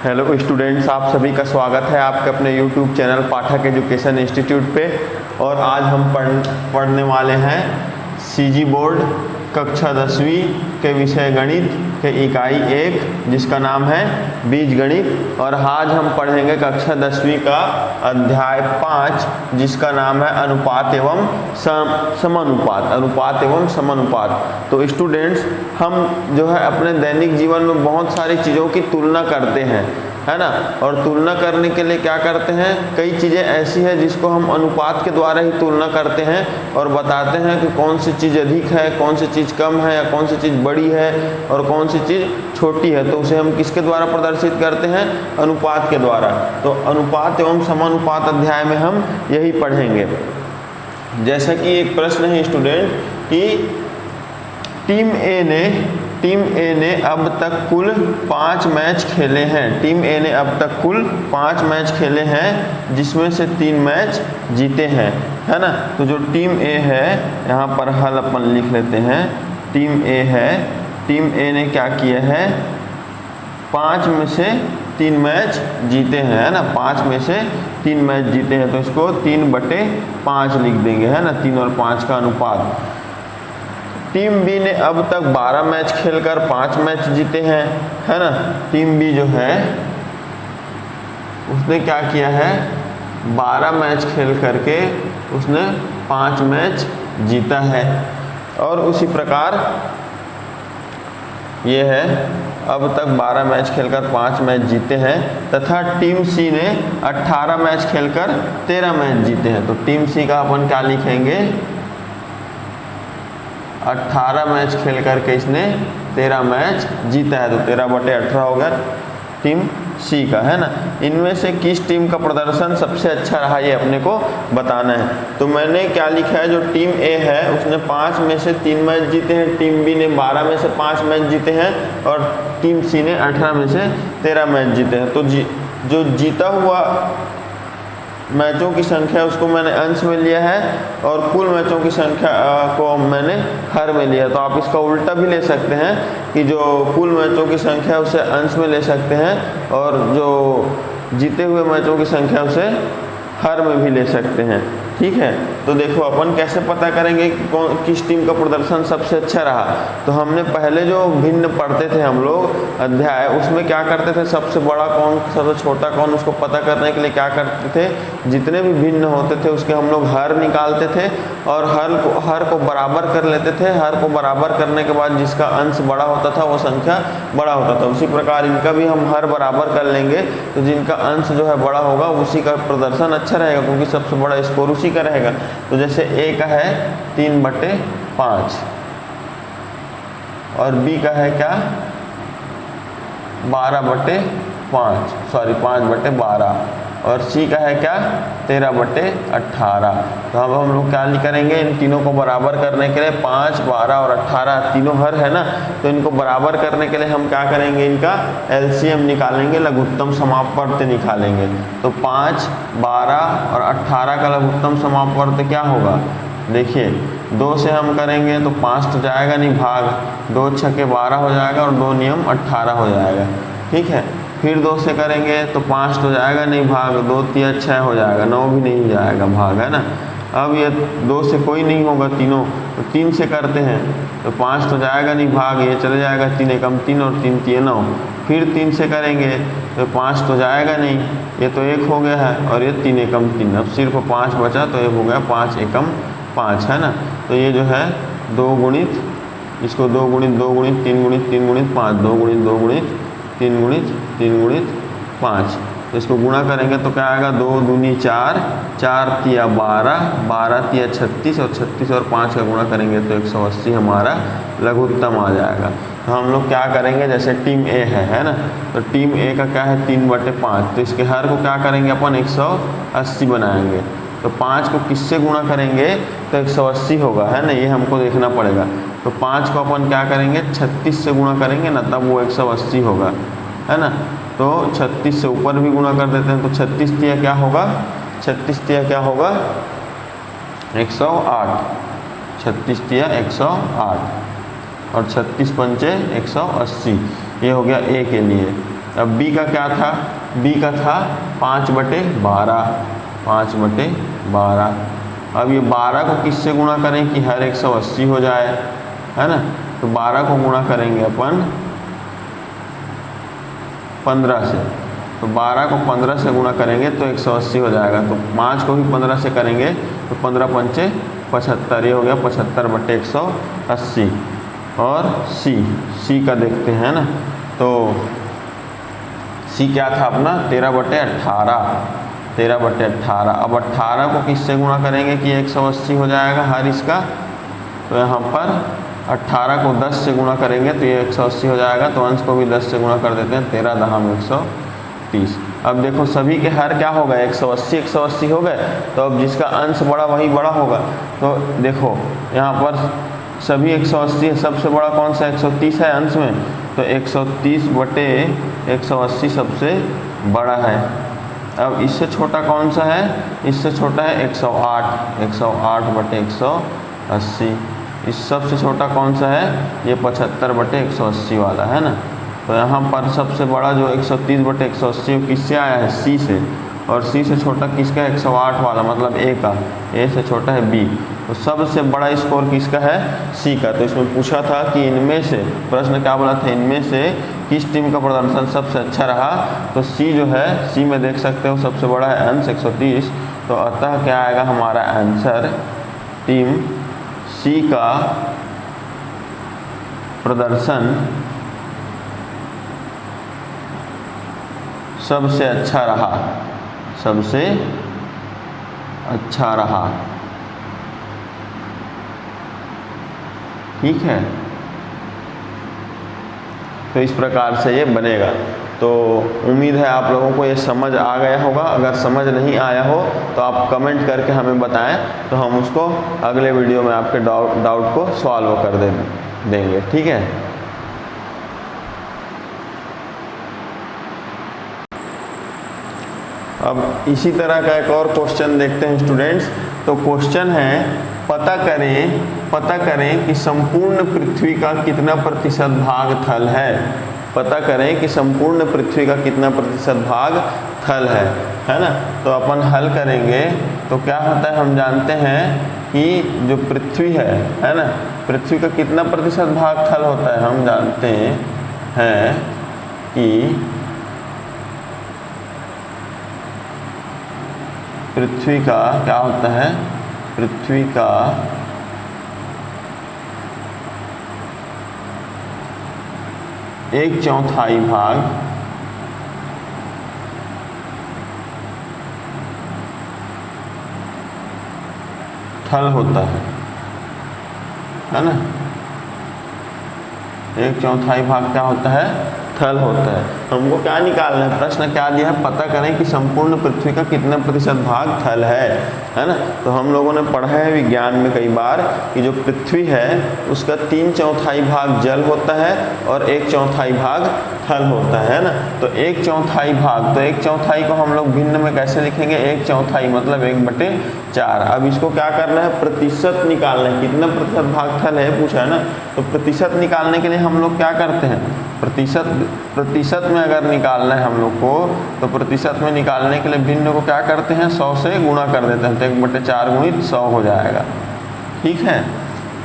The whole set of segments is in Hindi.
हेलो स्टूडेंट्स, आप सभी का स्वागत है आपके अपने यूट्यूब चैनल पाठक एजुकेशन इंस्टीट्यूट पे। और आज हम पढ़ने वाले हैं सीजी बोर्ड कक्षा 10वीं के विषय गणित के इकाई 1 जिसका नाम है बीजगणित। और आज हम पढ़ेंगे कक्षा 10वीं का अध्याय 5 जिसका नाम है अनुपात एवं समानुपात। अनुपात एवं समानुपात। तो स्टूडेंट्स, हम जो है अपने दैनिक जीवन में बहुत सारी चीज़ों की तुलना करते हैं, है ना। और तुलना करने के लिए क्या करते हैं, कई चीज़ें ऐसी है जिसको हम अनुपात के द्वारा ही तुलना करते हैं और बताते हैं कि कौन सी चीज़ अधिक है, कौन सी चीज़ कम है, या कौन सी चीज़ बड़ी है और कौन सी चीज़ छोटी है। तो उसे हम किसके द्वारा प्रदर्शित करते हैं, अनुपात के द्वारा। तो अनुपात एवं समानुपात अध्याय में हम यही पढ़ेंगे। जैसा कि एक प्रश्न है स्टूडेंट कि टीम ए ने अब तक कुल 5 मैच खेले हैं। टीम ए ने अब तक कुल 5 मैच खेले हैं जिसमें से 3 मैच जीते हैं, है ना। तो जो टीम ए है, यहाँ पर हल अपन लिख लेते हैं। टीम ए है, टीम ए ने क्या किया है, 5 में से 3 मैच जीते हैं, है ना। 5 में से 3 मैच जीते हैं तो इसको 3/5 लिख देंगे, है ना। 3 और 5 का अनुपात। टीम बी ने अब तक 12 मैच खेलकर 5 मैच जीते हैं, है ना। टीम बी जो है उसने क्या किया है, 12 मैच खेल करके उसने 5 मैच जीता है। और उसी प्रकार ये है, अब तक 12 मैच खेलकर 5 मैच जीते हैं। तथा टीम सी ने 18 मैच खेलकर 13 मैच जीते हैं। तो टीम सी का अपन क्या लिखेंगे, 18 मैच खेल करके इसने 13 मैच जीता है। तो 13/18 हो गया टीम सी का, है ना। इनमें से किस टीम का प्रदर्शन सबसे अच्छा रहा, ये अपने को बताना है। तो मैंने क्या लिखा है, जो टीम ए है उसने 5 में से 3 मैच जीते हैं, टीम बी ने 12 में से 5 मैच जीते हैं और टीम सी ने 18 में से 13 मैच जीते हैं। तो जो जीता हुआ मैचों की संख्या उसको मैंने अंश में लिया है और कुल मैचों की संख्या को मैंने हर में लिया। तो आप इसका उल्टा भी ले सकते हैं कि जो कुल मैचों की संख्या उसे अंश में ले सकते हैं और जो जीते हुए मैचों की संख्या उसे हर में भी ले सकते हैं, ठीक है। तो देखो अपन कैसे पता करेंगे कि किस टीम का प्रदर्शन सबसे अच्छा रहा। तो हमने पहले जो भिन्न पढ़ते थे हम लोग अध्याय, उसमें क्या करते थे, सबसे बड़ा कौन सबसे छोटा कौन, उसको पता करने के लिए क्या करते थे, जितने भी भिन्न होते थे उसके हम लोग हर निकालते थे और हर को बराबर कर लेते थे। हर को बराबर करने के बाद जिसका अंश बड़ा होता था वो संख्या बड़ा होता था। उसी प्रकार इनका भी हम हर बराबर कर लेंगे तो जिनका अंश जो है बड़ा होगा उसी का प्रदर्शन अच्छा रहेगा, क्योंकि सबसे बड़ा स्कोर उसी का रहेगा। तो जैसे ए का है 3/5 और बी का है क्या 12/5, सॉरी 5/12 और सी का है क्या 13/18। तो अब हम लोग क्या करेंगे, इन तीनों को बराबर करने के लिए 5, 12 और 18 तीनों हर है ना। तो इनको बराबर करने के लिए हम क्या करेंगे, इनका एलसीएम निकालेंगे, लघुत्तम समापवर्त निकालेंगे। तो 5, 12 और 18 का लघुत्तम समापवर्त क्या होगा, देखिए 2 से हम करेंगे तो 5 तो जाएगा नहीं, भाग 2 छक्के 12 हो जाएगा और 2 नियम 18 हो जाएगा, ठीक है। फिर 2 से करेंगे तो 5 तो जाएगा नहीं, भाग 2 3 6 हो जाएगा, 9 भी नहीं जाएगा, भाग, है ना। अब ये 2 से कोई नहीं होगा तीनों, तो 3 से करते हैं तो 5 तो जाएगा नहीं, भाग ये चले जाएगा, 3 एकम 3 और 3 3 9। फिर 3 से करेंगे तो 5 तो जाएगा नहीं, ये तो 1 हो गया है और ये 3 एकम 3, अब सिर्फ 5 बचा तो ये हो गया 5 एकम 5, है ना। तो ये जो है 2 गुणित, इसको 2 गुणित 2 गुणित 3 गुणित 3 गुणित 5, 2 गुणित 2 गुणित 3 गुणित 3 गुणित 5। तो इसको गुणा करेंगे तो क्या आएगा, 2 दूनी 4, 4 तिया 12, 12 तिया 36 और 36 और 5 का गुणा करेंगे तो 180 हमारा लघुत्तम आ जाएगा। तो हम लोग क्या करेंगे, जैसे टीम ए है ना, तो टीम ए का क्या है 3/5, तो इसके हर को क्या करेंगे अपन 180 बनाएंगे। तो 5 को किससे गुणा करेंगे तो 180 होगा, है ना, ये हमको देखना पड़ेगा। तो 5 को अपन क्या करेंगे 36 से गुणा करेंगे ना, तब वो 180 होगा, है ना। तो 36 से ऊपर भी गुणा कर देते हैं तो 36 तिया क्या होगा, 36 तिया क्या होगा 108, 36 तिया 108 और 36 पंचे 180, ये हो गया ए के लिए। अब बी का क्या था, बी का था 5/12, 5/12। अब ये 12 को किससे गुणा करें कि हर 180 हो जाए, है ना। तो 12 को गुणा करेंगे अपन 15 से, तो 12 को 15 से गुणा करेंगे तो 180 हो जाएगा। तो 5 को भी 15 से करेंगे तो 15 पंचे 75, ये हो गया 75/180। और सी का देखते हैं ना, तो सी क्या था अपना 13/18, 13/18। अब 18 को किससे गुणा करेंगे कि 180 हो जाएगा हर इसका, तो यहाँ पर 18 को 10 से गुणा करेंगे तो ये 180 हो जाएगा। तो अंश को भी 10 से गुणा कर देते हैं, 13×130। अब देखो सभी के हर क्या हो गए 180 180 हो गए, तो अब जिसका अंश बड़ा वही बड़ा होगा। तो देखो यहाँ पर सभी 180 है, सबसे बड़ा कौन सा 130 है अंश में, तो 130/180 सबसे बड़ा है। अब इससे छोटा कौन सा है, इससे छोटा है 108, 108/180। इस सबसे छोटा कौन सा है, ये 75/180 वाला है ना। तो यहाँ पर सबसे बड़ा जो 130/180 किससे आया है, सी से, और सी से छोटा किसका है 108 वाला, मतलब ए का, ए से छोटा है बी। तो सबसे बड़ा स्कोर किसका है, सी का। तो इसमें पूछा था कि इनमें से, प्रश्न क्या बोला था, इनमें से किस टीम का प्रदर्शन सबसे अच्छा रहा। तो सी जो है, सी में देख सकते हो सबसे बड़ा है अंश 130। तो अतः क्या आएगा हमारा आंसर, टीम सी का प्रदर्शन सबसे अच्छा रहा, सबसे अच्छा रहा। ठीक है, तो इस प्रकार से ये बनेगा। तो उम्मीद है आप लोगों को ये समझ आ गया होगा। अगर समझ नहीं आया हो तो आप कमेंट करके हमें बताएं, तो हम उसको अगले वीडियो में आपके डाउट को सॉल्व कर देंगे। ठीक है, अब इसी तरह का एक और क्वेश्चन देखते हैं स्टूडेंट्स। तो क्वेश्चन है, पता करें कि संपूर्ण पृथ्वी का कितना प्रतिशत भाग थल है। पता करें कि संपूर्ण पृथ्वी का कितना प्रतिशत भाग थल है ना। तो अपन हल करेंगे तो क्या होता है, हम जानते हैं कि जो पृथ्वी है ना, पृथ्वी का कितना प्रतिशत भाग थल होता है। हम जानते हैं कि पृथ्वी का क्या होता है, पृथ्वी का 1/4 भाग थल होता है ना। 1/4 भाग क्या होता है, थल होता है। हमको क्या निकालना है, प्रश्न क्या दिया है, पता करें कि संपूर्ण पृथ्वी का कितना प्रतिशत भाग थल है ना। तो हम लोगों ने पढ़ा है विज्ञान में कई बार कि जो पृथ्वी है उसका 3/4 भाग जल होता है और 1/4 भाग थल होता है ना। तो 1/4 भाग, तो 1/4 को हम लोग भिन्न में कैसे लिखेंगे, 1/4 मतलब 1/4। अब इसको क्या करना है, प्रतिशत निकालना है, कितना प्रतिशत भाग थल है पूछा है ना। तो प्रतिशत निकालने के लिए हम लोग क्या करते हैं, प्रतिशत में अगर निकालना है हम लोग को, तो प्रतिशत में निकालने के लिए भिन्न को क्या करते हैं, 100 से गुणा कर देते हैं। तो 1/4 गुणित 100 हो जाएगा। ठीक है,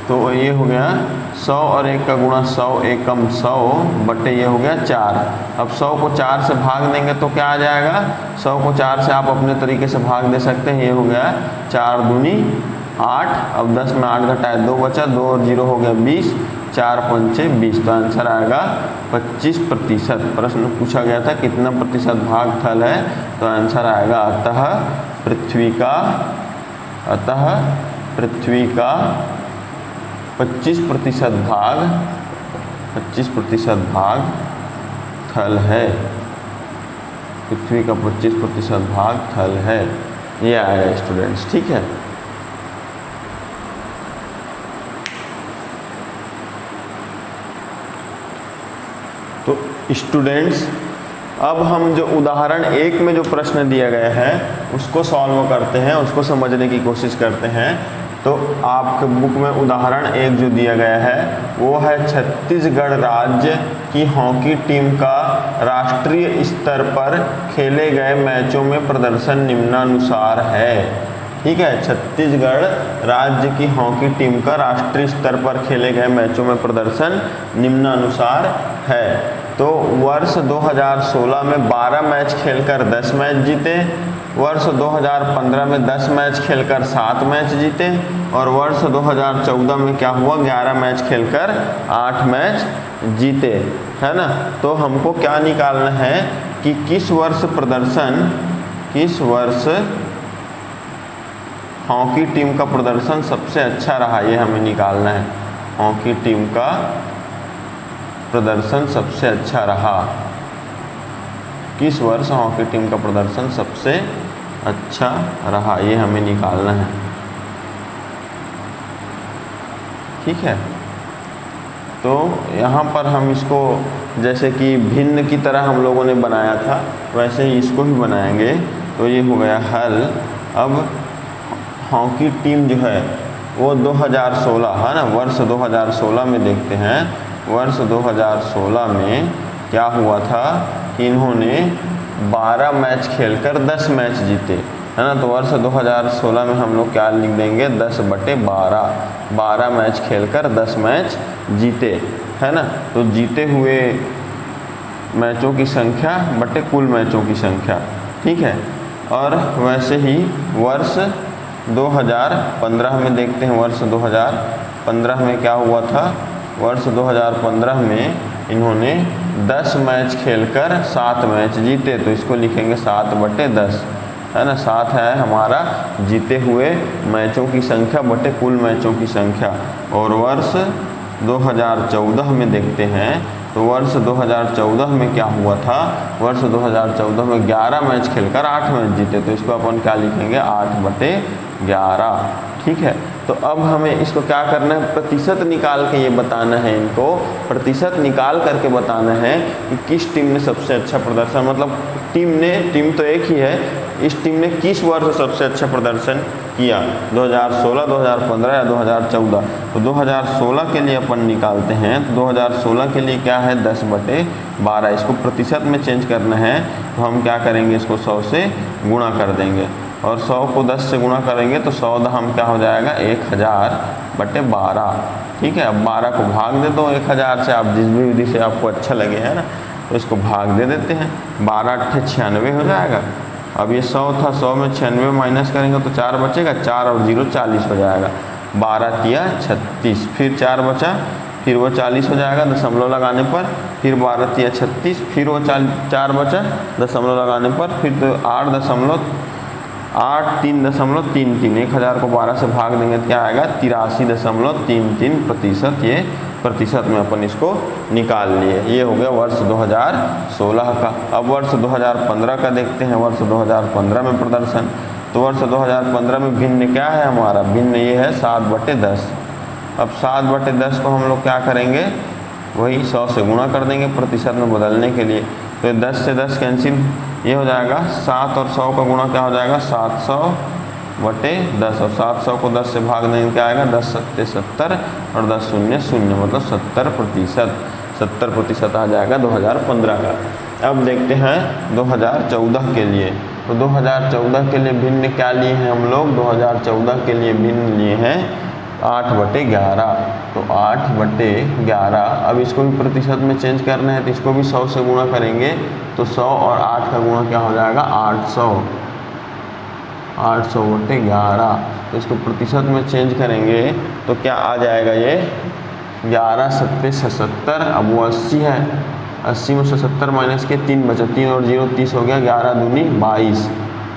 तो ये हो गया 100 और 1 का गुणा 100, 1 × 100 बटे ये हो गया 4। अब 100 को 4 से भाग देंगे तो क्या आ जाएगा, 100 को 4 से आप अपने तरीके से भाग दे सकते हैं। ये हो गया 4 दूनी 8, अब 10 में 8 घटाए 2 बचा, 2 और 0 हो गया 20, 4 पंचे 20। तो आंसर आएगा 25%। प्रश्न पूछा गया था कितना प्रतिशत भाग थल है, तो आंसर आएगा अतः पृथ्वी का 25% भाग थल है। पृथ्वी का 25% भाग थल है, ये आएगा स्टूडेंट्स। ठीक है, तो स्टूडेंट्स अब हम जो उदाहरण 1 में जो प्रश्न दिया गया है उसको सॉल्व करते हैं, उसको समझने की कोशिश करते हैं। तो आपके बुक में उदाहरण 1 जो दिया गया है वो है छत्तीसगढ़ राज्य की हॉकी टीम का राष्ट्रीय स्तर पर खेले गए मैचों में प्रदर्शन निम्नानुसार है। ठीक है, छत्तीसगढ़ राज्य की हॉकी टीम का राष्ट्रीय स्तर पर खेले गए मैचों में प्रदर्शन निम्नानुसार है। तो वर्ष 2016 में 12 मैच खेलकर 10 मैच जीते, वर्ष 2015 में 10 मैच खेलकर 7 मैच जीते, और वर्ष 2014 में क्या हुआ, 11 मैच खेलकर 8 मैच जीते, है ना। तो हमको क्या निकालना है कि किस वर्ष हॉकी टीम का प्रदर्शन सबसे अच्छा रहा, ये हमें निकालना है। हॉकी टीम का प्रदर्शन सबसे अच्छा रहा, किस वर्ष हॉकी टीम का प्रदर्शन सबसे अच्छा रहा, ये हमें निकालना है। ठीक है, तो यहाँ पर हम इसको जैसे कि भिन्न की तरह हम लोगों ने बनाया था वैसे ही इसको भी बनाएंगे। तो ये हो गया हल। अब हॉकी टीम जो है वो 2016 है ना, वर्ष 2016 में देखते हैं। वर्ष 2016 में क्या हुआ था कि इन्होंने 12 मैच खेलकर 10 मैच जीते, है ना। तो वर्ष 2016 में हम लोग क्या लिख देंगे, 10/12, 12 मैच खेलकर 10 मैच जीते, है ना। तो जीते हुए मैचों की संख्या बटे कुल मैचों की संख्या। ठीक है, और वैसे ही वर्ष 2015 में देखते हैं। वर्ष 2015 में क्या हुआ था, वर्ष 2015 में इन्होंने 10 मैच खेलकर 7 मैच जीते, तो इसको लिखेंगे 7/10, है ना। 7 है हमारा जीते हुए मैचों की संख्या बटे कुल मैचों की संख्या। और वर्ष 2014 में देखते हैं, तो वर्ष 2014 में क्या हुआ था, वर्ष 2014 में 11 मैच खेलकर 8 मैच जीते, तो इसको अपन क्या लिखेंगे, 8/11। ठीक है, तो अब हमें इसको क्या करना है, प्रतिशत निकाल के ये बताना है, इनको प्रतिशत निकाल करके बताना है कि किस टीम ने सबसे अच्छा प्रदर्शन, मतलब टीम तो एक ही है, इस टीम ने किस वर्ष सबसे अच्छा प्रदर्शन किया, 2016, 2015 या 2014। तो 2016 के लिए अपन निकालते हैं। तो 2016 के लिए क्या है, 10/12। इसको प्रतिशत में चेंज करना है, तो हम क्या करेंगे, इसको 100 से गुणा कर देंगे, और 100 को 10 से गुणा करेंगे तो 100 हम क्या हो जाएगा, 1000/12। ठीक है, अब 12 को भाग दे दो 1000 से, आप जिस भी विधि से आपको अच्छा लगे, है ना। तो इसको भाग दे देते हैं, 12×8 = 96 हो जाएगा। अब ये 100 था, 100 में 96 माइनस करेंगे तो 4 बचेगा, 4 और 0 40 हो जाएगा। 12×3 = 36, फिर 4 बचा, फिर वो 40 हो जाएगा दशमलव लगाने पर, फिर 12×3 = 36, फिर वो 4 बचा दशमलव लगाने पर, फिर तो 8.3333। 1000 को 12 से भाग देंगे तो क्या आएगा, 83.33%। ये प्रतिशत में अपन इसको निकाल लिए। ये हो गया वर्ष 2016 का। अब वर्ष 2015 का देखते हैं। वर्ष 2015 में प्रदर्शन, तो वर्ष 2015 में भिन्न क्या है हमारा, भिन्न ये है 7/10। अब 7/10 को हम लोग क्या करेंगे, वही 100 से गुणा कर देंगे प्रतिशत में बदलने के लिए। तो 10 से 10 कैंसिल, ये हो जाएगा 7 और 100 का गुणा क्या हो जाएगा, 700/10। और 700 को 10 से भाग देंगे क्या आएगा, 10×7 = 70 और 10×0 = 0, मतलब 70%। 70% आ जाएगा 2015 का। अब देखते हैं 2014 के लिए। तो 2014 के लिए भिन्न क्या लिए हैं हम लोग, 2014 के लिए भिन्न लिए हैं 8/11। तो 8/11। अब इसको भी प्रतिशत में चेंज करना है, तो इसको भी 100 से गुणा करेंगे, तो 100 और 8 का गुणा क्या हो जाएगा, 800। 800/11। तो इसको प्रतिशत में चेंज करेंगे तो क्या आ जाएगा, ये 11×7 = 77। अब वो 80 है, 80 में से 70 माइनस के 3 बचा, 3 और 0 30 हो गया, 11×2 = 22।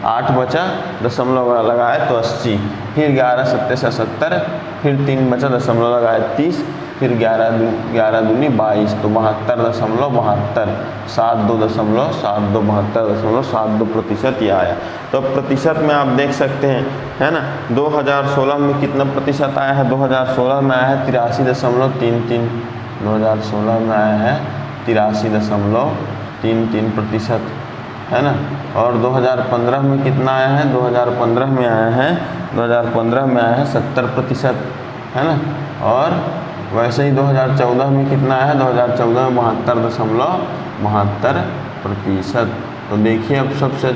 8 बचा, दशमलव लगाए तो 80, फिर 11×7 = 70, फिर 3 बचा, दशमलव लगाए 30, फिर 11×2 = 22, तो 72.72। 72.72% ये आया। तो प्रतिशत में आप देख सकते हैं, है ना। 2016 में कितना प्रतिशत आया है, 2016 में आया है 83.33। 2016 में आया है 83.33%, है ना। और 2015 में कितना आया है, 2015 में आया है 70%, है ना। और वैसे ही 2014 में कितना है, 2014 में 72.72%। तो देखिए अब सबसे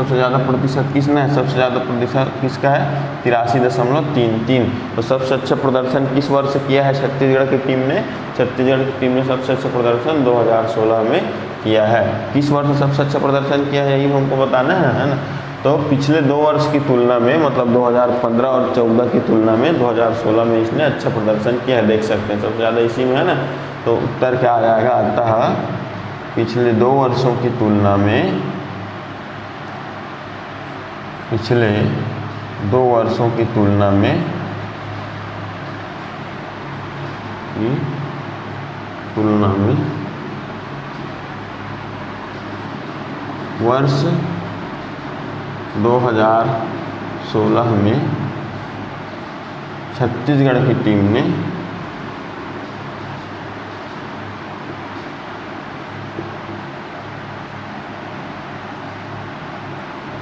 ज़्यादा प्रतिशत किसने है, सबसे ज़्यादा प्रतिशत किसका है, 83.33। तो सबसे अच्छा प्रदर्शन किस वर्ष किया है छत्तीसगढ़ की टीम ने, छत्तीसगढ़ की टीम ने सबसे अच्छा प्रदर्शन 2016 में किया है। किस वर्ष सबसे अच्छा प्रदर्शन किया है यही हमको बताना है ना। तो पिछले 2 वर्ष की तुलना में, मतलब 2015 और 14 की तुलना में 2016 में इसने अच्छा प्रदर्शन किया है, देख सकते हैं सबसे ज़्यादा इसी में है ना। तो उत्तर क्या आ जाएगा, अतः पिछले 2 वर्षों की तुलना में, पिछले 2 वर्षों की तुलना में वर्ष 2016 में छत्तीसगढ़ की टीम ने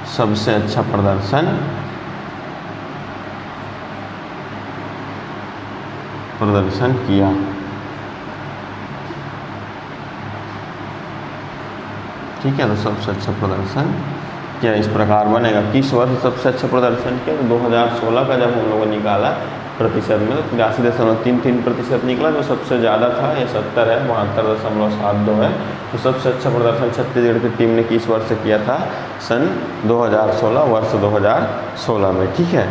सबसे अच्छा प्रदर्शन किया। ठीक है, तो सबसे अच्छा प्रदर्शन क्या इस प्रकार बनेगा, किस वर्ष सबसे अच्छा प्रदर्शन किया, तो 2016 का जब हम लोगों ने निकाला प्रतिशत में, तो 83.33% निकला। जो सबसे ज़्यादा था ये 70 है, 72.72 है। तो सबसे अच्छा प्रदर्शन छत्तीसगढ़ की टीम ने किस वर्ष से किया था, सन 2016, वर्ष 2016 में। ठीक है,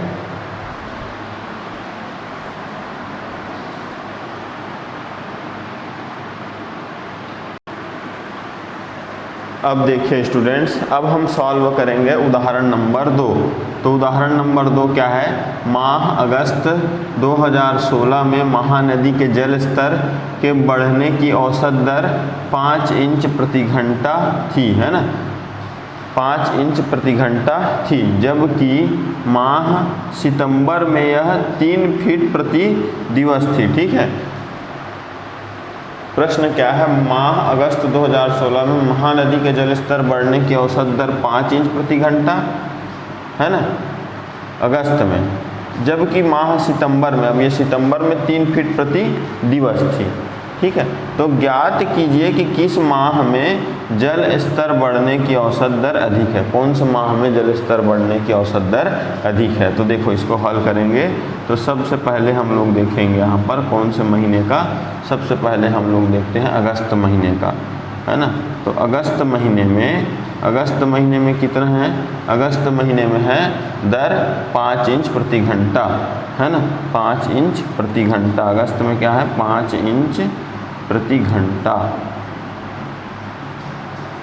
अब देखिए स्टूडेंट्स, अब हम सॉल्व करेंगे उदाहरण नंबर 2। तो उदाहरण नंबर 2 क्या है, माह अगस्त 2016 में महानदी के जल स्तर के बढ़ने की औसत दर 5 इंच प्रति घंटा थी, है ना, 5 इंच प्रति घंटा थी, जबकि माह सितंबर में यह 3 फीट प्रति दिवस थी। ठीक है, प्रश्न क्या है, माह अगस्त 2016 में महानदी के जल स्तर बढ़ने की औसत दर 5 इंच प्रति घंटा है ना, अगस्त में, जबकि माह सितंबर में, अब ये सितंबर में 3 फीट प्रति दिवस थी। ठीक है, तो ज्ञात कीजिए कि किस माह में जल स्तर बढ़ने की औसत दर अधिक है, कौन से माह में जल स्तर बढ़ने की औसत दर अधिक है। तो देखो इसको हल करेंगे, तो सबसे पहले हम लोग देखेंगे यहाँ पर कौन से महीने का, सबसे पहले हम लोग देखते हैं अगस्त महीने का, है ना। तो अगस्त महीने में कितना है, अगस्त महीने में है दर 5 इंच प्रति घंटा, है ना, 5 इंच प्रति घंटा। अगस्त में क्या है, 5 इंच प्रति घंटा,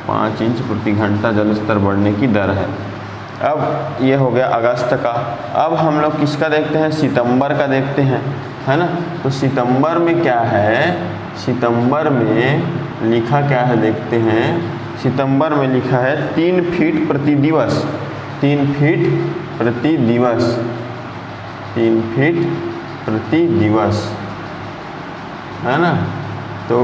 5 इंच प्रति घंटा जल स्तर बढ़ने की दर है। अब ये हो गया अगस्त का। अब हम लोग किसका देखते हैं, सितंबर का देखते हैं, है ना। तो सितंबर में क्या है, सितंबर में लिखा क्या है देखते हैं। सितंबर में लिखा है 3 फीट प्रति दिवस, 3 फीट प्रति दिवस, 3 फीट प्रति दिवस, है ना। तो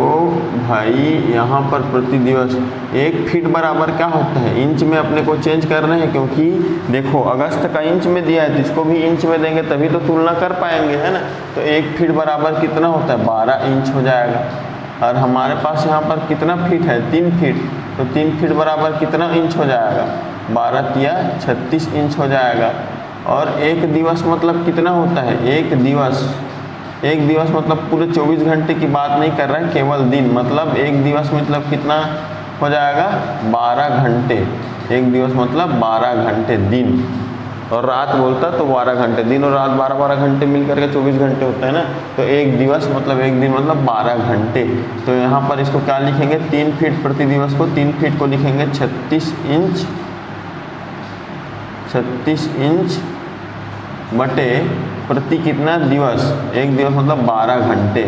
भाई यहाँ पर प्रति दिवस 1 फीट बराबर क्या होता है, इंच में अपने को चेंज कर रहे हैं, क्योंकि देखो अगस्त का इंच में दिया है तो इसको भी इंच में देंगे तभी तो तुलना कर पाएंगे, है ना। तो 1 फीट बराबर कितना होता है, 12 इंच हो जाएगा। और हमारे पास यहाँ पर कितना फीट है, 3 फीट, तो 3 फीट बराबर कितना इंच हो जाएगा, 12 या 36 इंच हो जाएगा। और 1 दिवस मतलब कितना होता है, 1 दिवस मतलब पूरे 24 घंटे की बात नहीं कर रहे हैं, केवल दिन, मतलब 1 दिवस मतलब कितना हो जाएगा, 12 घंटे। 1 दिवस मतलब 12 घंटे दिन, और रात बोलता तो 12 घंटे, दिन और रात 12-12 घंटे मिल करके 24 घंटे होता है ना। तो 1 दिवस मतलब 1 दिन मतलब 12 घंटे। तो यहाँ पर इसको क्या लिखेंगे, 3 फीट प्रति दिवस को, 3 फीट को लिखेंगे 36 इंच, 36 इंच बटे प्रति कितना दिवस, 1 दिवस मतलब 12 घंटे।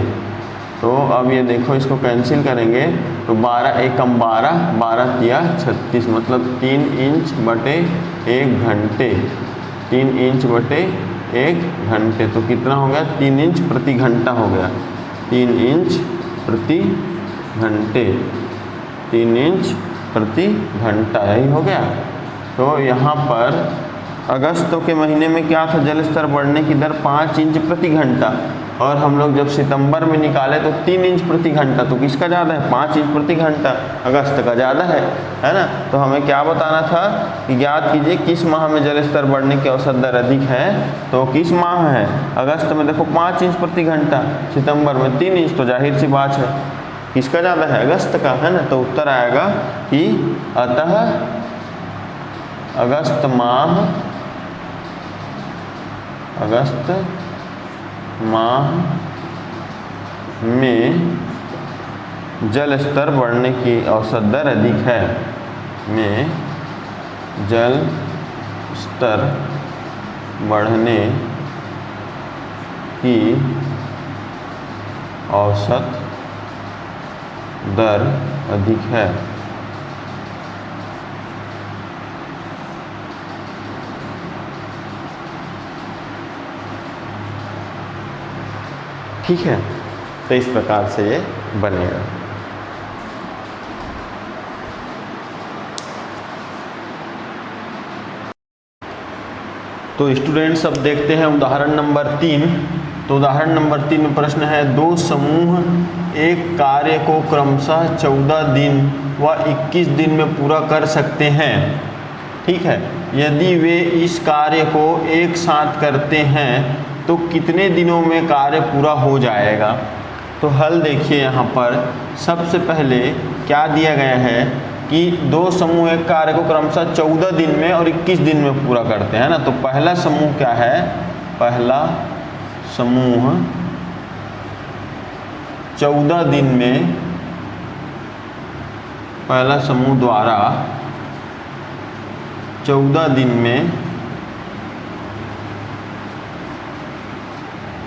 तो अब ये देखो इसको कैंसिल करेंगे तो 12 एकम 12, 12 तिया 36, मतलब 3 इंच बटे 1 घंटे, 3 इंच बटे 1 घंटे। तो कितना हो गया, 3 इंच प्रति घंटा हो गया, 3 इंच प्रति घंटे, 3 इंच प्रति घंटा, यही हो गया। तो यहाँ पर अगस्त के महीने में क्या था, जल स्तर बढ़ने की दर 5 इंच प्रति घंटा, और हम लोग जब सितंबर में निकाले तो 3 इंच प्रति घंटा, तो किसका ज़्यादा है? 5 इंच प्रति घंटा, अगस्त का ज़्यादा है ना। तो हमें क्या बताना था कि ज्ञात कीजिए किस माह में जल स्तर बढ़ने की औसत दर अधिक है। तो किस माह है? अगस्त में देखो 5 इंच प्रति घंटा, सितंबर में 3 इंच, तो जाहिर सी बात है किसका ज़्यादा है? अगस्त का, है ना। तो उत्तर आएगा कि अतः अगस्त माह में जल स्तर बढ़ने की औसत दर अधिक है, में जल स्तर बढ़ने की औसत दर अधिक है। ठीक है, तो इस प्रकार से ये बनेगा। तो स्टूडेंट्स अब देखते हैं उदाहरण नंबर 3। तो उदाहरण नंबर 3 में प्रश्न है, दो समूह एक कार्य को क्रमशः 14 दिन व 21 दिन में पूरा कर सकते हैं। ठीक है, यदि वे इस कार्य को एक साथ करते हैं तो कितने दिनों में कार्य पूरा हो जाएगा। तो हल देखिए, यहाँ पर सबसे पहले क्या दिया गया है कि दो समूह एक कार्य को क्रमशः 14 दिन में और 21 दिन में पूरा करते हैं ना। तो पहला समूह क्या है? पहला समूह 14 दिन में, पहला समूह द्वारा 14 दिन में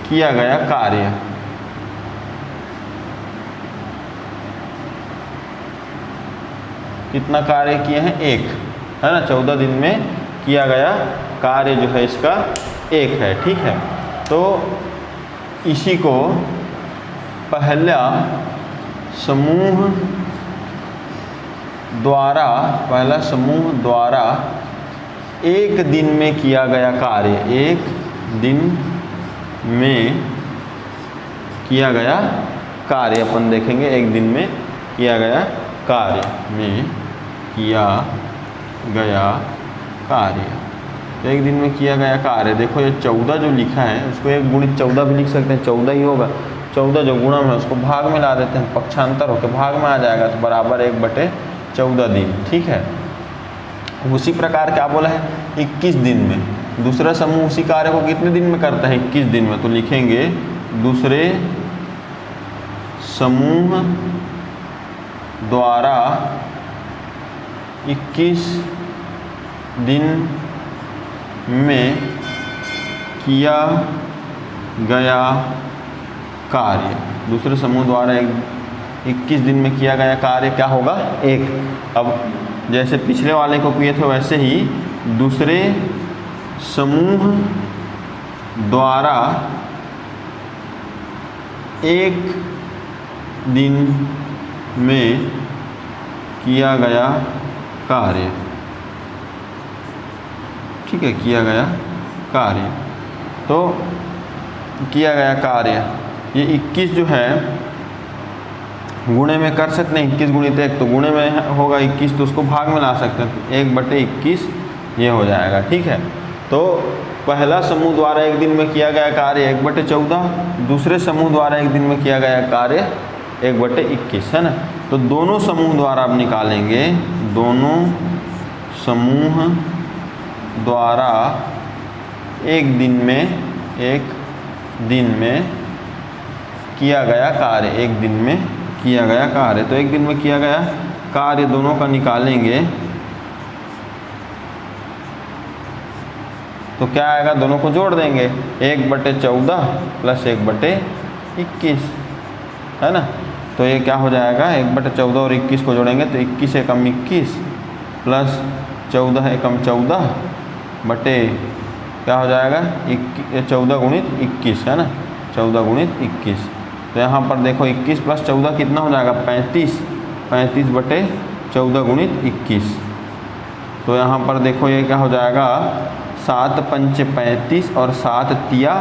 किया गया कार्य। कितना कार्य किए हैं? एक, है ना। 14 दिन में किया गया कार्य जो है इसका एक है। ठीक है, तो इसी को पहला समूह द्वारा एक दिन में किया गया कार्य, एक दिन में किया गया कार्य अपन देखेंगे। एक दिन में किया गया कार्य, में किया गया कार्य, तो एक दिन में किया गया कार्य। देखो ये 14 जो लिखा है उसको 1 गुणित 14 भी लिख सकते हैं, 14 ही होगा। 14 जो गुणम है उसको भाग में ला देते हैं, पक्षांतर होकर भाग में आ जाएगा, तो बराबर 1/14 दिन। ठीक है, उसी प्रकार क्या बोला है? 21 दिन में। दूसरा समूह उसी कार्य को कितने दिन में करता है? 21 दिन में। तो लिखेंगे दूसरे समूह द्वारा 21 दिन में किया गया कार्य। दूसरे समूह द्वारा 21 दिन में किया गया कार्य क्या होगा? एक। अब जैसे पिछले वाले को किए थे वैसे ही दूसरे समूह द्वारा एक दिन में किया गया कार्य। ठीक है, किया गया कार्य। तो किया गया कार्य ये 21 जो है गुणे में कर सकते हैं, 21 गुणित 1 तो गुणे में होगा 21, तो उसको भाग में ला सकते हैं, 1/21 ये हो जाएगा। ठीक है, तो पहला समूह द्वारा एक दिन में किया गया कार्य 1/14, दूसरे समूह द्वारा एक दिन में किया गया कार्य 1/21, है ना। तो दोनों समूह द्वारा अब निकालेंगे, दोनों समूह द्वारा एक दिन में किया गया कार्य, एक दिन में किया गया कार्य। तो एक दिन में किया गया कार्य दोनों का निकालेंगे तो क्या आएगा? दोनों को जोड़ देंगे, 1/14 प्लस 1/21, है ना। तो ये क्या हो जाएगा? 1/14 और 21 को जोड़ेंगे तो 21 एकम 21 प्लस 14 एकम 14 बटे क्या हो जाएगा? 14 गुणित 21, है ना, 14 गुणित 21। तो यहाँ पर देखो 21 प्लस 14 कितना हो जाएगा? 35, 35/14 गुणित 21। तो यहाँ पर देखो ये क्या हो जाएगा? 7 पंचे 35 और 7 तिया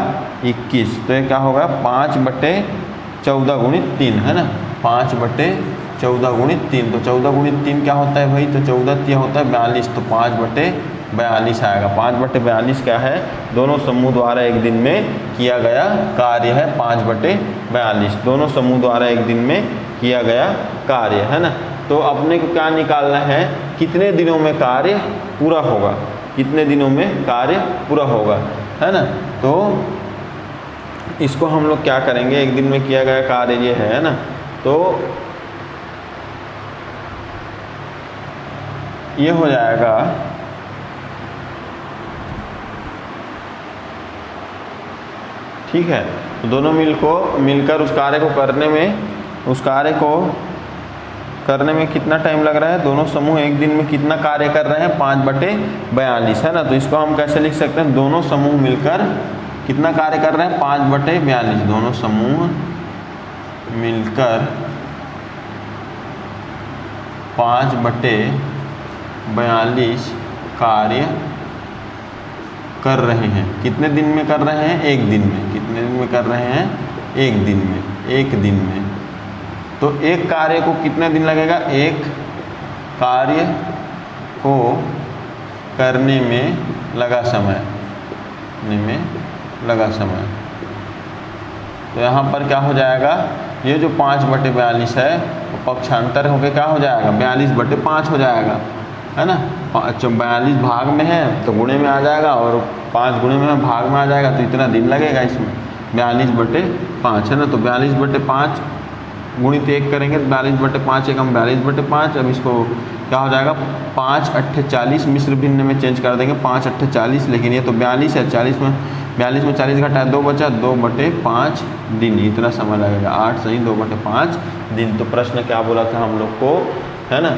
21, तो ये क्या होगा 5/14 गुणित 3 है ना, 5/14 गुणित 3। तो 14 गुणित 3 क्या होता है भाई, तो 14 तिया होता है 42, तो 5/42 आएगा। 5/42 क्या है, दोनों समूह द्वारा एक दिन में किया गया कार्य है 5/42, दोनों समूह द्वारा एक दिन में किया गया कार्य है ना। तो अपने को क्या निकालना है, कितने दिनों में कार्य पूरा होगा, कितने दिनों में कार्य पूरा होगा है ना। तो इसको हम लोग क्या करेंगे, एक दिन में किया गया कार्य ये है ना, तो ये हो जाएगा ठीक है। तो दोनों मिलकर उस कार्य को करने में कितना टाइम लग रहा है, दोनों समूह एक दिन में कितना कार्य कर रहे हैं 5/42 है ना। तो इसको हम कैसे लिख सकते हैं, दोनों समूह मिलकर कितना कार्य कर रहे हैं 5/42, दोनों समूह मिलकर 5/42 कार्य कर रहे हैं। कितने दिन में कर रहे हैं, एक दिन में। कितने दिन में कर रहे हैं, एक दिन में, एक दिन में। तो एक कार्य को कितने दिन लगेगा, एक कार्य को करने में लगा समय, तो यहाँ पर क्या हो जाएगा, ये जो 5/42 है वो पक्षांतर होकर क्या हो जाएगा 42/5 हो जाएगा है ना। 42 भाग में है तो गुणे में आ जाएगा, और 5 गुणे में भाग में आ जाएगा, तो इतना दिन लगेगा इसमें 42/5 है ना। तो 42/5 गुणित 1 करेंगे तो 42/5 एकम 42/5। अब इसको क्या हो जाएगा 5×8 = 40, मिश्र भिन्न में चेंज कर देंगे 5×8 = 40, लेकिन ये तो 42 है, 42 में 40 घटाया 2 बचा, 2/5 दिन, इतना समय लगेगा। 8 सही 2/5 दिन। तो प्रश्न क्या बोला था हम लोग को है ना,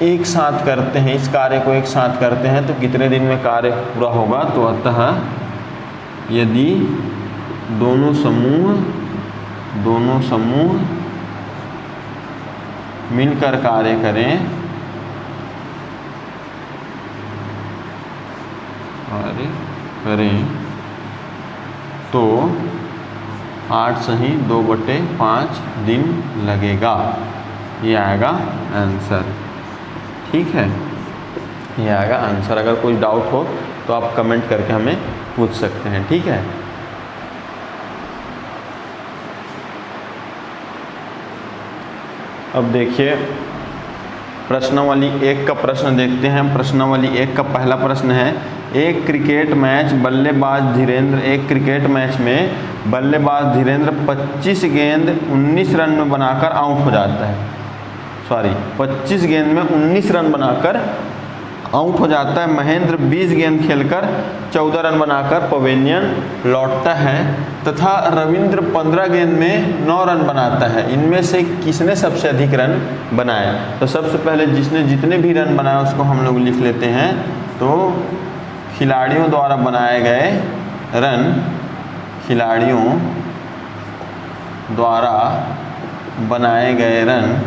एक साथ करते हैं, इस कार्य को एक साथ करते हैं तो कितने दिन में कार्य पूरा होगा। तो अतः यदि दोनों समूह मिलकर कार्य करें तो 8 सही 2/5 दिन लगेगा, ये आएगा आंसर। ठीक है, ये आएगा आंसर। अगर कोई डाउट हो तो आप कमेंट करके हमें पूछ सकते हैं। ठीक है, अब देखिए प्रश्नावली 1 का प्रश्न देखते हैं। प्रश्नावली 1 का पहला प्रश्न है, एक क्रिकेट मैच में बल्लेबाज धीरेन्द्र 25 गेंद 19 रन में बनाकर आउट हो जाता है। 25 गेंद में 19 रन बनाकर आउट हो जाता है। महेंद्र 20 गेंद खेलकर 14 रन बनाकर पवेलियन लौटता है तथा रविंद्र 15 गेंद में 9 रन बनाता है। इनमें से किसने सबसे अधिक रन बनाए। तो सबसे पहले जिसने जितने भी रन बनाए उसको हम लोग लिख लेते हैं। तो खिलाड़ियों द्वारा बनाए गए रन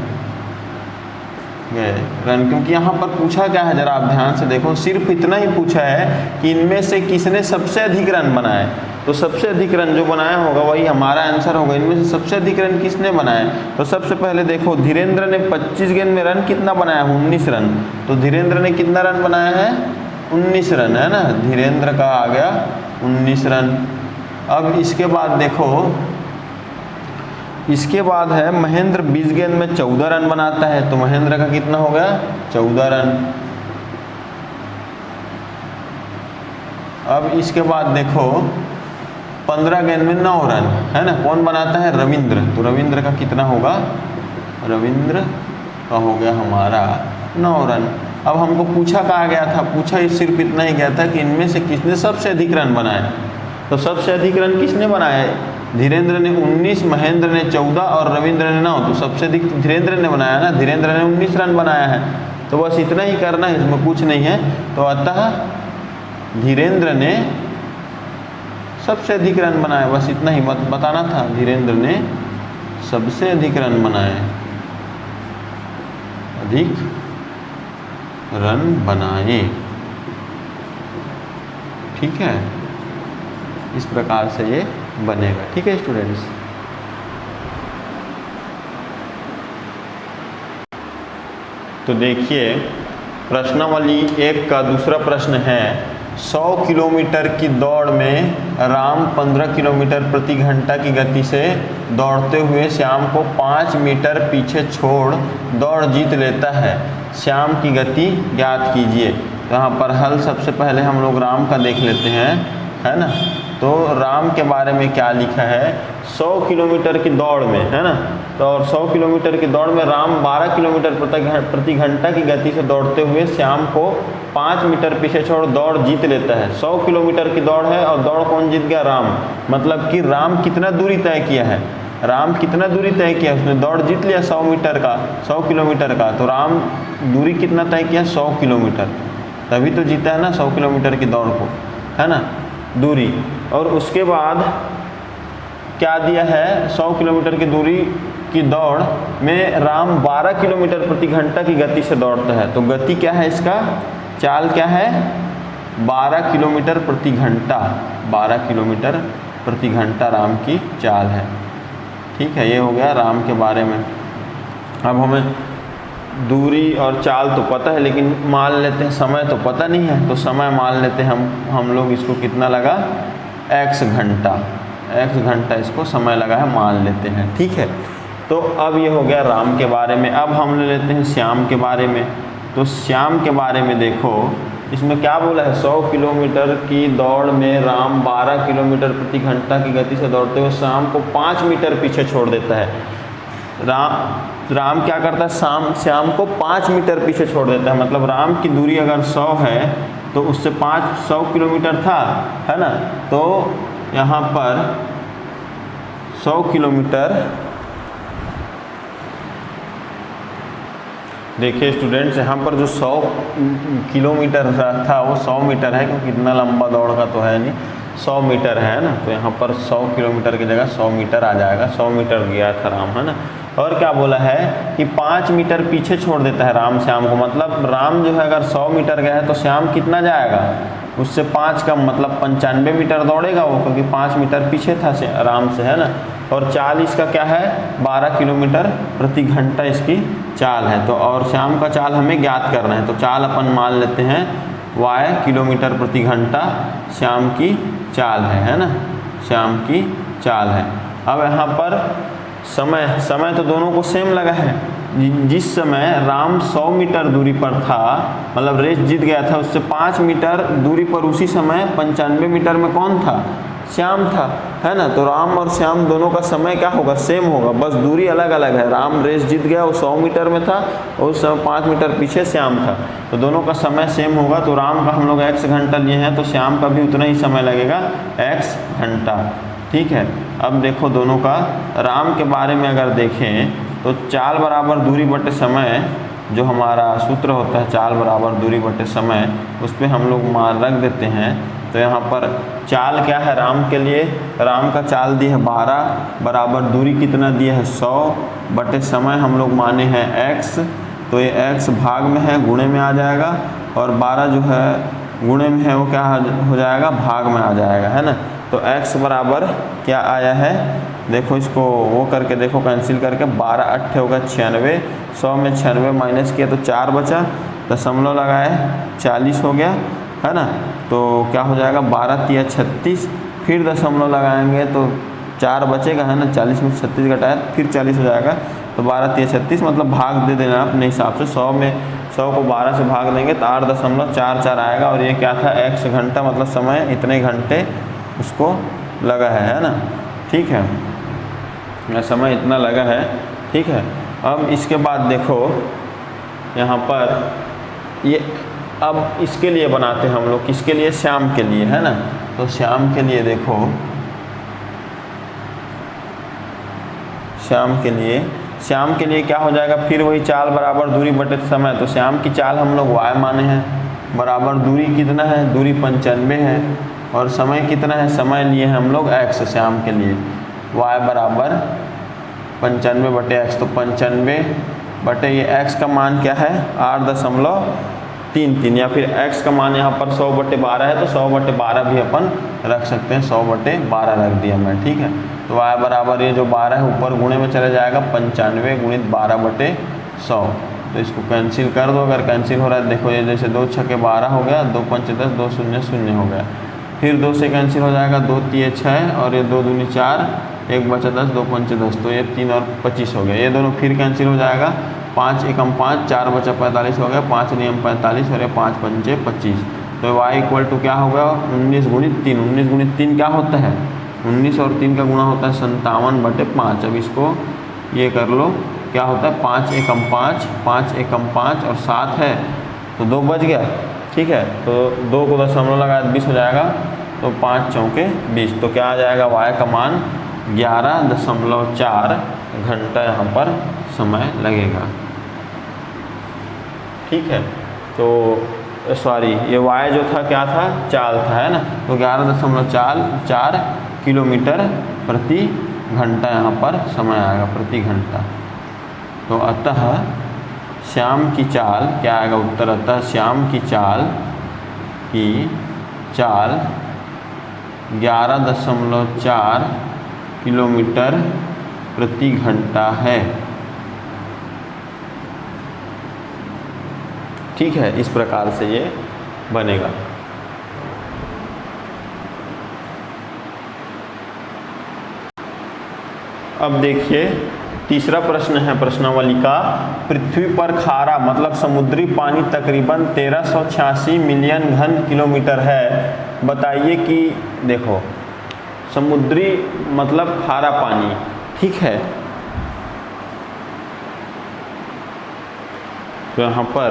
क्योंकि यहाँ पर पूछा क्या है, जरा आप ध्यान से देखो, सिर्फ इतना ही पूछा है कि इनमें से किसने सबसे अधिक रन बनाए। तो सबसे अधिक रन जो बनाया होगा वही हमारा आंसर होगा। इनमें से सबसे अधिक रन किसने बनाए। तो सबसे पहले देखो, धीरेन्द्र ने 25 गेंद में रन कितना बनाया, 19 रन। तो धीरेन्द्र ने कितना रन बनाया है, 19 रन है ना। धीरेन्द्र का आ गया 19 रन। अब इसके बाद देखो, इसके बाद है महेंद्र 20 गेंद में 14 रन बनाता है। तो महेंद्र का कितना हो गया, 14 रन। अब इसके बाद देखो 15 गेंद में 9 रन है ना। कौन बनाता है, रविंद्र। तो रविंद्र का कितना होगा, रविंद्र का हो गया हमारा 9 रन। अब हमको पूछा कहा गया था, पूछा सिर्फ इतना ही गया था कि इनमें से किसने सबसे अधिक रन बनाए। तो सबसे अधिक रन किसने बनाए, धीरेन्द्र ने 19, महेंद्र ने 14 और रविंद्र ने 9। तो सबसे अधिक धीरेन्द्र ने बनाया ना, धीरेन्द्र ने 19 रन बनाया है। तो बस इतना ही करना है, इसमें कुछ नहीं है। तो अतः धीरेन्द्र ने सबसे अधिक रन बनाए, बस इतना ही बताना था। धीरेन्द्र ने सबसे अधिक रन बनाए, अधिक रन बनाए। ठीक है, इस प्रकार से ये बनेगा। ठीक है स्टूडेंट्स, तो देखिए प्रश्नावली 1 का दूसरा प्रश्न है 100 किलोमीटर की दौड़ में राम 15 किलोमीटर प्रति घंटा की गति से दौड़ते हुए श्याम को 5 मीटर पीछे छोड़ दौड़ जीत लेता है, श्याम की गति ज्ञात कीजिए। तो यहाँ पर हल सबसे पहले हम लोग राम का देख लेते हैं, है ना। तो राम के बारे में क्या लिखा है, 100 किलोमीटर की दौड़ में, है ना। तो और 100 किलोमीटर की दौड़ में राम 12 किलोमीटर प्रति घंटा की गति से दौड़ते हुए श्याम को 5 मीटर पीछे छोड़ दौड़ जीत लेता है। 100 किलोमीटर की दौड़ है और दौड़ कौन जीत गया, राम। मतलब कि राम कितना दूरी तय किया है, राम कितना दूरी तय किया, उसने दौड़ जीत लिया 100 मीटर का, 100 किलोमीटर का। तो राम दूरी कितना तय किया, 100 किलोमीटर, तभी तो जीता है ना 100 किलोमीटर की दौड़ को, है ना, दूरी। और उसके बाद क्या दिया है, 100 किलोमीटर की दूरी की दौड़ में राम 12 किलोमीटर प्रति घंटा की गति से दौड़ता है। तो गति क्या है इसका, चाल क्या है, 12 किलोमीटर प्रति घंटा, 12 किलोमीटर प्रति घंटा राम की चाल है। ठीक है, ये हो गया राम के बारे में। अब हमें दूरी और चाल तो पता है, लेकिन मान लेते हैं समय तो पता नहीं है, तो समय मान लेते हैं हम लोग इसको कितना लगा, x घंटा, x घंटा इसको समय लगा है मान लेते हैं। ठीक है, तो अब ये हो गया राम के बारे में। अब हम ले लेते हैं श्याम के बारे में। तो श्याम के बारे में देखो, इसमें क्या बोला है, 100 किलोमीटर की दौड़ में राम 12 किलोमीटर प्रति घंटा की गति से दौड़ते हुए श्याम को 5 मीटर पीछे छोड़ देता है। राम क्या करता है, श्याम को 5 मीटर पीछे छोड़ देता है। मतलब राम की दूरी अगर 100 है तो उससे 100 किलोमीटर था, है ना। तो यहाँ पर 100 किलोमीटर, देखिए स्टूडेंट्स, यहाँ पर जो 100 किलोमीटर था वो 100 मीटर है, क्योंकि इतना लंबा दौड़ का तो है नहीं, 100 मीटर है ना। तो यहाँ पर 100 किलोमीटर की जगह 100 मीटर आ जाएगा, 100 मीटर गया था राम, है ना। और क्या बोला है कि 5 मीटर पीछे छोड़ देता है राम श्याम को। मतलब राम जो है अगर 100 मीटर गया है तो श्याम कितना जाएगा, उससे 5 कम, मतलब 95 मीटर दौड़ेगा वो, क्योंकि 5 मीटर पीछे था राम से, है ना। और चाल इसका क्या है, 12 किलोमीटर प्रति घंटा इसकी चाल है। तो और श्याम का चाल हमें ज्ञात करना है, तो चाल अपन मान लेते हैं y किलोमीटर प्रति घंटा श्याम की चाल है ना, श्याम की चाल है। अब यहाँ पर समय तो दोनों को सेम लगा है। जिस समय राम 100 मीटर दूरी पर था, मतलब रेस जीत गया था, उससे 5 मीटर दूरी पर उसी समय 95 मीटर में कौन था, श्याम था, है ना। तो राम और श्याम दोनों का समय क्या होगा, सेम होगा, बस दूरी अलग अलग है। राम रेस जीत गया, वो 100 मीटर में था और उस समय 5 मीटर पीछे श्याम था, तो दोनों का समय सेम होगा। तो राम का हम लोग x घंटा लिए हैं, तो श्याम का भी उतना ही समय लगेगा, x घंटा। ठीक है, अब देखो दोनों का, राम के बारे में अगर देखें तो चाल बराबर दूरी बटे समय, जो हमारा सूत्र होता है चाल बराबर दूरी बटे समय, उस पर हम लोग मान रख देते हैं। तो यहाँ पर चाल क्या है राम के लिए, राम का चाल दी है 12 बराबर दूरी कितना दिया है 100 बटे समय हम लोग माने हैं x। तो ये x भाग में है, गुणे में आ जाएगा, और 12 जो है गुणे में है वो क्या हो जाएगा, भाग में आ जाएगा, है ना। तो x बराबर क्या आया है, देखो इसको वो करके देखो, कैंसिल करके 12 8 होगा 96, 100 में 96 माइनस किया तो 4 बचा, दशमलव लगाए 40 हो गया, है ना। तो क्या हो जाएगा, 12 तिया 36, फिर दशमलव लगाएंगे तो 4 बचेगा, है ना। 40 में 36 घटाया फिर 40 हो जाएगा, तो 12 तिया 36, मतलब भाग दे देना अपने हिसाब से। 100 को 12 से भाग देंगे तो 8.44 आएगा। और ये क्या था, x घंटा, मतलब समय इतने घंटे उसको लगा है ना। ठीक है, समय इतना लगा है। ठीक है, अब इसके बाद देखो यहाँ पर ये, अब इसके लिए बनाते हैं हम लोग, किसके लिए, श्याम के लिए, है ना। तो श्याम के लिए देखो, श्याम के लिए क्या हो जाएगा, फिर वही चाल बराबर दूरी बटे समय। तो श्याम की चाल हम लोग y माने हैं, बराबर दूरी कितना है, दूरी 95 है, और समय कितना है, समय लिए हैं हम लोग x श्याम के लिए, y बराबर 95 बटे x। तो 95 बटे ये x का मान क्या है, 3 या फिर x का मान यहाँ पर 100/12 है तो 100/12 भी अपन रख सकते हैं, 100/12 रख दिया मैं, ठीक है। तो y बराबर ये जो 12 है ऊपर गुणे में चले जाएगा, 95 गुणित 12/100। तो इसको कैंसिल कर दो, अगर कैंसिल हो रहा है देखो ये जैसे 2 छक्के 12 हो गया, 2 पंचे 10, 2 शून्य 0 हो गया, फिर 2 से कैंसिल हो जाएगा, 2 तिये 6 और ये 2 दूनी 4, 1 बचा 10, 2 पंचे 10, तो ये 3 और 25 हो गया, ये दोनों फिर कैंसिल हो जाएगा, 5 एकम 5, 4 बचा 45 हो गया, 5 नियम 45 और ये 5 पंचे 25। तो y इक्वल टू क्या होगा 19 गुणित 3, 19 गुणित 3 क्या होता है 19 और 3 का गुणा होता है 57/5। अब इसको ये कर लो, क्या होता है 5 एकम 5, 5 एकम 5 और 7 है तो 2 बच गया, ठीक है। तो 2 को दशमलव लगाया 20 हो जाएगा, तो 5 चौके 20। तो क्या आ जाएगा y का मान 11.4 घंटा यहाँ पर समय लगेगा, ठीक है। तो सॉरी ये y जो था क्या था, चाल था, है ना। तो 11.4 किलोमीटर प्रति घंटा यहाँ पर समय आएगा, प्रति घंटा। तो अतः श्याम की चाल क्या आएगा उत्तर, अतः श्याम की चाल 11.4 किलोमीटर प्रति घंटा है, ठीक है। इस प्रकार से ये बनेगा। अब देखिए तीसरा प्रश्न है प्रश्नावली का, पृथ्वी पर खारा मतलब समुद्री पानी तकरीबन 1386 मिलियन घन किलोमीटर है। बताइए कि देखो समुद्री मतलब खारा पानी, ठीक है। तो यहाँ पर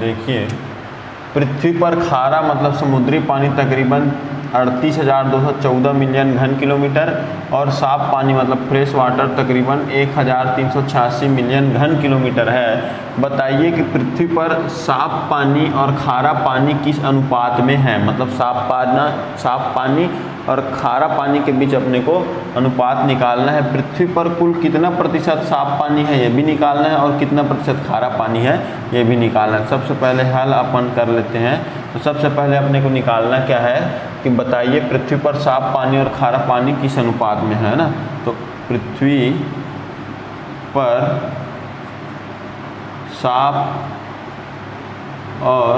देखिए पृथ्वी पर खारा मतलब समुद्री पानी तकरीबन 38,214 मिलियन घन किलोमीटर और साफ पानी मतलब फ्रेश वाटर तकरीबन 1,386 मिलियन घन किलोमीटर है। बताइए कि पृथ्वी पर साफ पानी और खारा पानी किस अनुपात में है, मतलब साफ पानी और खारा पानी के बीच अपने को अनुपात निकालना है। पृथ्वी पर कुल कितना प्रतिशत साफ पानी है ये भी निकालना है और कितना प्रतिशत खारा पानी है ये भी निकालना है। सबसे पहले हल अपन कर लेते हैं। तो सबसे पहले अपने को निकालना क्या है कि बताइए पृथ्वी पर साफ पानी और खारा पानी किस अनुपात में है ना। तो पृथ्वी पर साफ और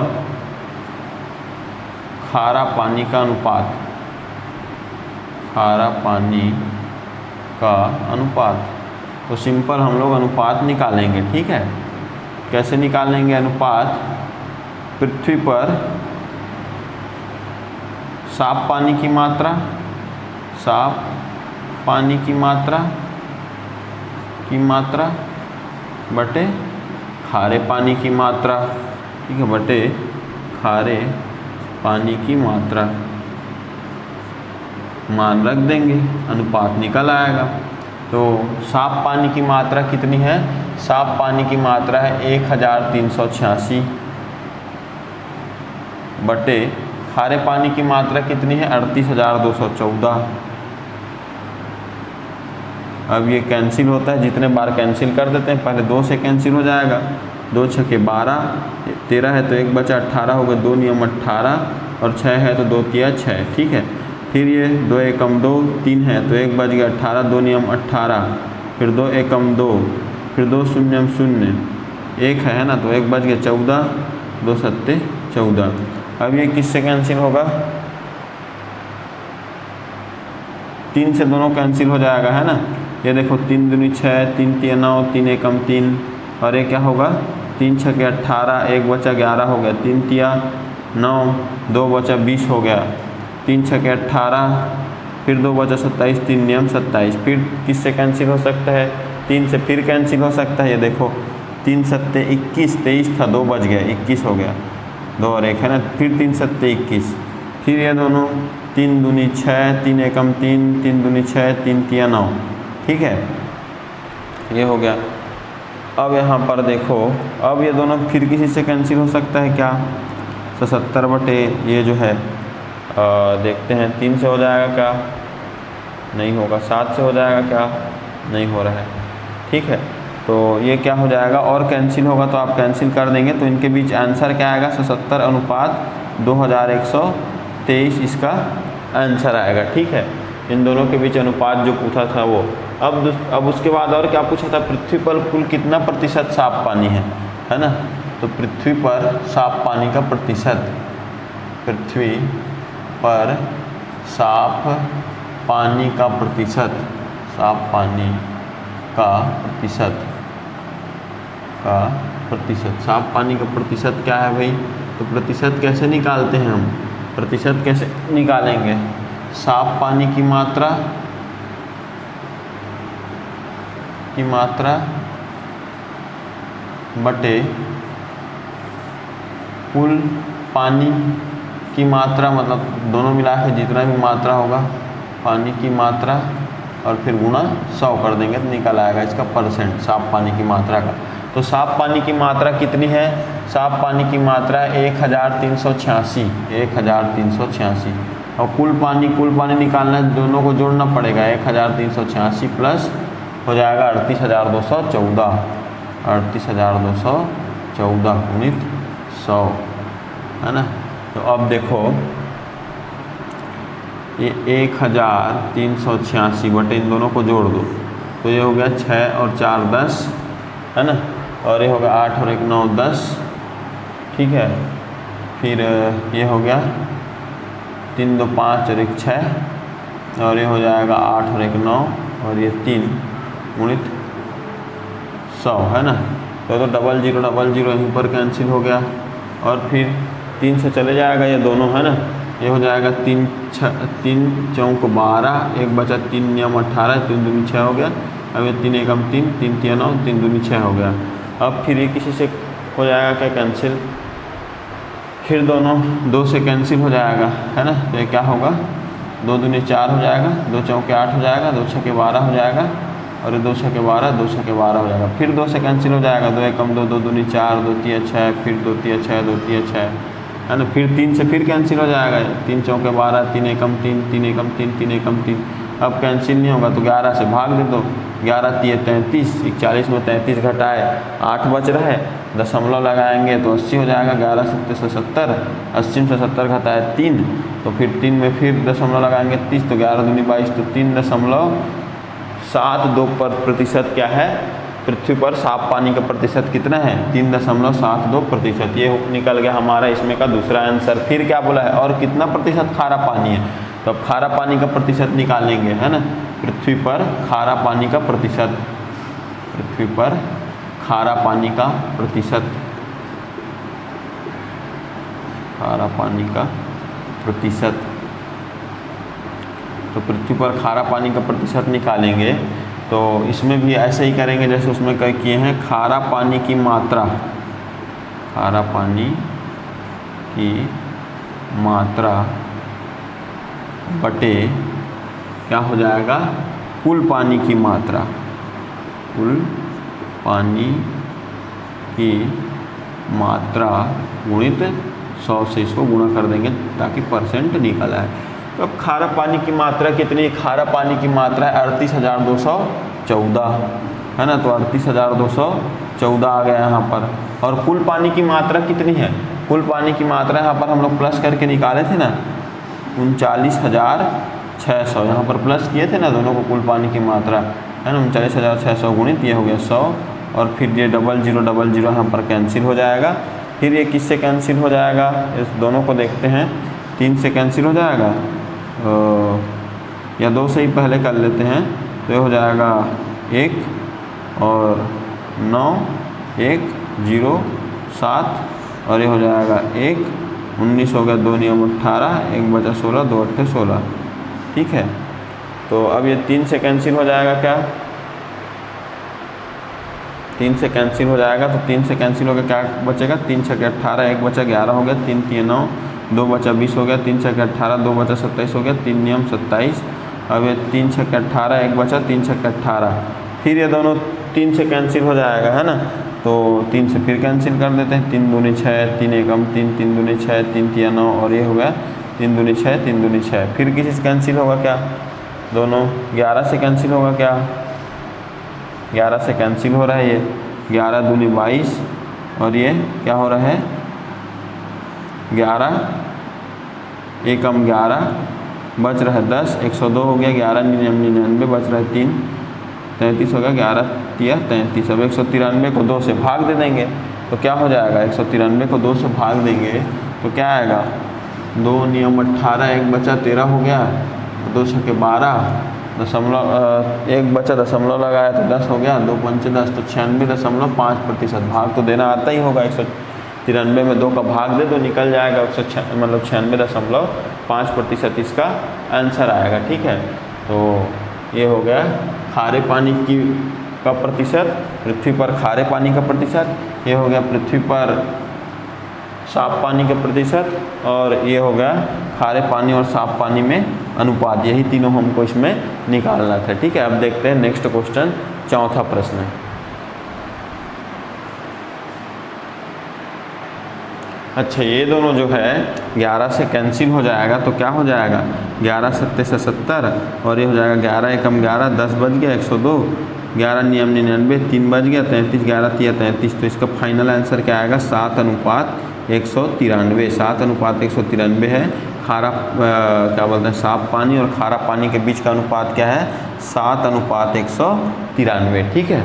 खारा पानी का अनुपात, खारा पानी का अनुपात, तो सिंपल हम लोग अनुपात निकालेंगे, ठीक है। कैसे निकालेंगे अनुपात, पृथ्वी पर साफ पानी की मात्रा, साफ पानी की मात्रा बटे खारे पानी की मात्रा, ठीक है, बटे खारे पानी की मात्रा मान रख देंगे, अनुपात निकल आएगा। तो साफ पानी की मात्रा कितनी है, साफ पानी की मात्रा है 1,386 बटे खारे पानी की मात्रा कितनी है 38,214। अब ये कैंसिल होता है, जितने बार कैंसिल कर देते हैं, पहले 2 से कैंसिल हो जाएगा, 2 छक्के 12, 13 है तो 1 बचा 18 हो गए, 2 नियम 18 और 6 है तो 2 तिया 6, ठीक है। फिर ये 2 एकम 2, 3 है तो 1 बच गया 18, 2 नियम 18, फिर 2 एकम 2, फिर 2 शून्यम 0, 1 है ना तो 1 बच गया 14, 2 सत्ते 14। अब ये किससे कैंसिल होगा, 3 से दोनों कैंसिल हो जाएगा, है ना। ये देखो 3 दूनी 6, 3 तिया 9, 3 एकम 3 और ये क्या होगा 3 छक्के 18, 1 बचा 11 हो गया, 3 तिया 9, 2 बचा 20 हो गया, 3 छक्के 18, फिर 2 बचा 27, 3 नियम 27। फिर किससे कैंसिल हो सकता है, 3 से फिर कैंसिल हो सकता है। ये देखो 3 सत्ते 21, 23 था 2 बच गया 21 हो गया, 2 और 1 है ना, फिर 3 सत्ते 21, फिर ये दोनों 3 दूनी 6, 3 एकम 3, 3 दूनी 6, 3 तिया 9, ठीक है, ये हो गया। अब यहाँ पर देखो, अब ये दोनों फिर किसी से कैंसिल हो सकता है क्या, 77 बटे ये जो है देखते हैं 3 से हो जाएगा क्या, नहीं होगा, 7 से हो जाएगा क्या, नहीं हो रहा है। ठीक है, तो ये क्या हो जाएगा, और कैंसिल होगा तो आप कैंसिल कर देंगे, तो इनके बीच आंसर क्या आएगा, 77 अनुपात 2123 इसका आंसर आएगा। ठीक है, इन दोनों के बीच अनुपात जो पूछा था वो। अब उसके बाद और क्या पूछा था, पृथ्वी पर कुल कितना प्रतिशत साफ पानी है ना। तो पृथ्वी पर साफ पानी का प्रतिशत, पृथ्वी पर साफ पानी का प्रतिशत, साफ पानी का प्रतिशत, साफ पानी का प्रतिशत क्या है भाई। तो प्रतिशत कैसे निकालते हैं हम, प्रतिशत कैसे निकालेंगे, साफ पानी की मात्रा बटे कुल पानी की मात्रा, मतलब दोनों मिला के जितना भी मात्रा होगा पानी की मात्रा, और फिर गुणा 100 कर देंगे तो निकल आएगा इसका परसेंट साफ पानी की मात्रा का। तो साफ पानी की मात्रा कितनी है, साफ पानी की मात्रा 1386, 1386। और कुल पानी निकालना है, दोनों को जोड़ना पड़ेगा, 1386 प्लस हो जाएगा 38,214, 38,214 गुणित 100, है ना। तो अब देखो ये 1386 बटे इन दोनों को जोड़ दो, तो ये हो गया 6 और 4 10, है ना, और ये हो गया 8 और 1 9 10। ठीक है, फिर ये हो गया 3 2 5 और 1 6, और ये हो जाएगा 8 और 1 9, और ये 3 गुणित 100, है ना। तो 0000 यहीं पर कैंसिल हो गया, और फिर 3 से चले जाएगा ये दोनों, है ना। ये हो जाएगा 3 चौक 12, 1 बचा 3 नियम 18, 3 दूनी 6 हो गया। अब ये 3 एकम 3, 3 3 9, 3 दूनी 6 हो गया। अब फिर ये किसी से हो जाएगा क्या कैंसिल, फिर दोनों 2 से कैंसिल हो जाएगा, है ना। तो ये क्या होगा, 2 दूनी 4 हो जाएगा, 2 चौके 8 हो जाएगा, 2 छके 12 हो जाएगा, और 2 छके 12, 2 छके 12 हो जाएगा। फिर 2 से कैंसिल हो जाएगा, 2 एकम 2, 2 दूनी 4, 2 3 6, फिर 2 3 6, 2 3 6, है ना। फिर 3 से फिर कैंसिल हो जाएगा, 3 चौके 12, 3 एकम 3, 3 एकम 3, 3 एकम 3। अब कैंसिल नहीं होगा तो 11 से भाग दे दो, 11 3 33, 41 में 33 घटाए 8 बच रहा है, दशमलव लगाएंगे तो 80 हो जाएगा, 11 7 से 70, 80 में से 70 घटाए 3, तो फिर 3 में फिर दशमलव लगाएंगे 30, तो 11 दूनी 22, तो 3.72% क्या है, पृथ्वी पर साफ पानी का प्रतिशत कितना है, 3.72%। ये निकल गया हमारा इसमें का दूसरा आंसर। फिर क्या बोला है, और कितना प्रतिशत खारा पानी है, तो अब खारा पानी का प्रतिशत निकालेंगे, है ना। पृथ्वी पर खारा पानी का प्रतिशत, पृथ्वी पर खारा पानी का प्रतिशत, खारा पानी का प्रतिशत। तो पृथ्वी पर खारा पानी का प्रतिशत निकालेंगे, तो इसमें भी ऐसे ही करेंगे जैसे उसमें कई किए हैं, खारा पानी की मात्रा, खारा पानी की मात्रा बटे क्या हो जाएगा, कुल पानी की मात्रा, कुल पानी की मात्रा गुणित 100 से इसको गुणा कर देंगे ताकि परसेंट निकल आए। तो अब खारा पानी की मात्रा कितनी, खारा पानी की मात्रा है 38,214, है ना। तो 38,214 आ गया यहाँ पर। और कुल पानी की मात्रा कितनी है, कुल पानी की मात्रा यहाँ पर हम लोग प्लस करके निकाले थे ना, 39,600, यहाँ पर प्लस किए थे ना दोनों को, कुल पानी की मात्रा, है ना। 39,600 गुणित ये हो गया 100, और फिर ये 0000 यहाँ पर कैंसिल हो जाएगा। फिर ये किससे कैंसिल हो जाएगा, इस दोनों को देखते हैं, 3 से कैंसिल हो जाएगा, या 2 से ही पहले कर लेते हैं, तो ये हो जाएगा 1 और 9, 1 0 7, और ये हो जाएगा 1 19 हो गया, 2 नियम 18, 1 बचा 16, 2 8 16। ठीक है, तो अब ये 3 से कैंसिल हो जाएगा, क्या 3 से कैंसिल हो जाएगा, तो 3 से कैंसिल हो गया, क्या बचेगा, 3 6 18, 1 बचा 11 हो गया, 3 3 9, 2 बचा 20 हो गया, 3 6 18, 2 बचा 27 हो गया, 3 नियम 27। अब ये 3 6 18, 1 बचा, 3 6 18, फिर ये दोनों 3 से कैंसिल हो जाएगा, है ना। तो 3 से फिर कैंसिल कर देते हैं, 3 दूनी 6, 3 एकम 3, 3 दूनी 6, 3 3 9, और ये हो गया 3 दूनी 6, 3 दूनी 6। फिर किसी से कैंसिल होगा क्या, दोनों 11 से कैंसिल होगा क्या, 11 से कैंसिल हो रहा है, ये 11 दूनी 22 और ये क्या हो रहा है 11 एकम 11 बच रहा है 10, 102 हो गया, 11 99 बच रहा है 3, 33 हो गया, 11 तिया 33। अब 193 को 2 से भाग दे देंगे तो क्या हो जाएगा, 193 को 2 से भाग देंगे तो क्या आएगा 2 नियम 18, 1 बचा 13 हो गया, 2 छक्के 12, दशमलव 1 बचा दशमलव लगाया तो 10 हो गया, 2 पंचे 10 तो 96.5%। भाग तो देना आता ही होगा, 193 में 2 का भाग दे तो निकल जाएगा 96.5% इसका आंसर आएगा। ठीक है, तो ये हो गया खारे पानी का प्रतिशत, पृथ्वी पर खारे पानी का प्रतिशत, ये हो गया पृथ्वी पर साफ पानी का प्रतिशत, और ये हो गया खारे पानी और साफ पानी में अनुपात। यही तीनों हमको इसमें निकालना था। ठीक है, अब देखते हैं नेक्स्ट क्वेश्चन, चौथा प्रश्न। अच्छा, ये दोनों जो है 11 से कैंसिल हो जाएगा तो क्या हो जाएगा 11 सत्ते से 70 और ये हो जाएगा 11 एकम 11, 10 बच गया 102, 11 नियम 99, 3 बच गया 33, 11 तिया 33। तो इसका फाइनल आंसर क्या आएगा 7:193। 7:193 है। खारा क्या बोलते हैं साफ पानी और खारा पानी के बीच का अनुपात क्या है 7:193। ठीक है,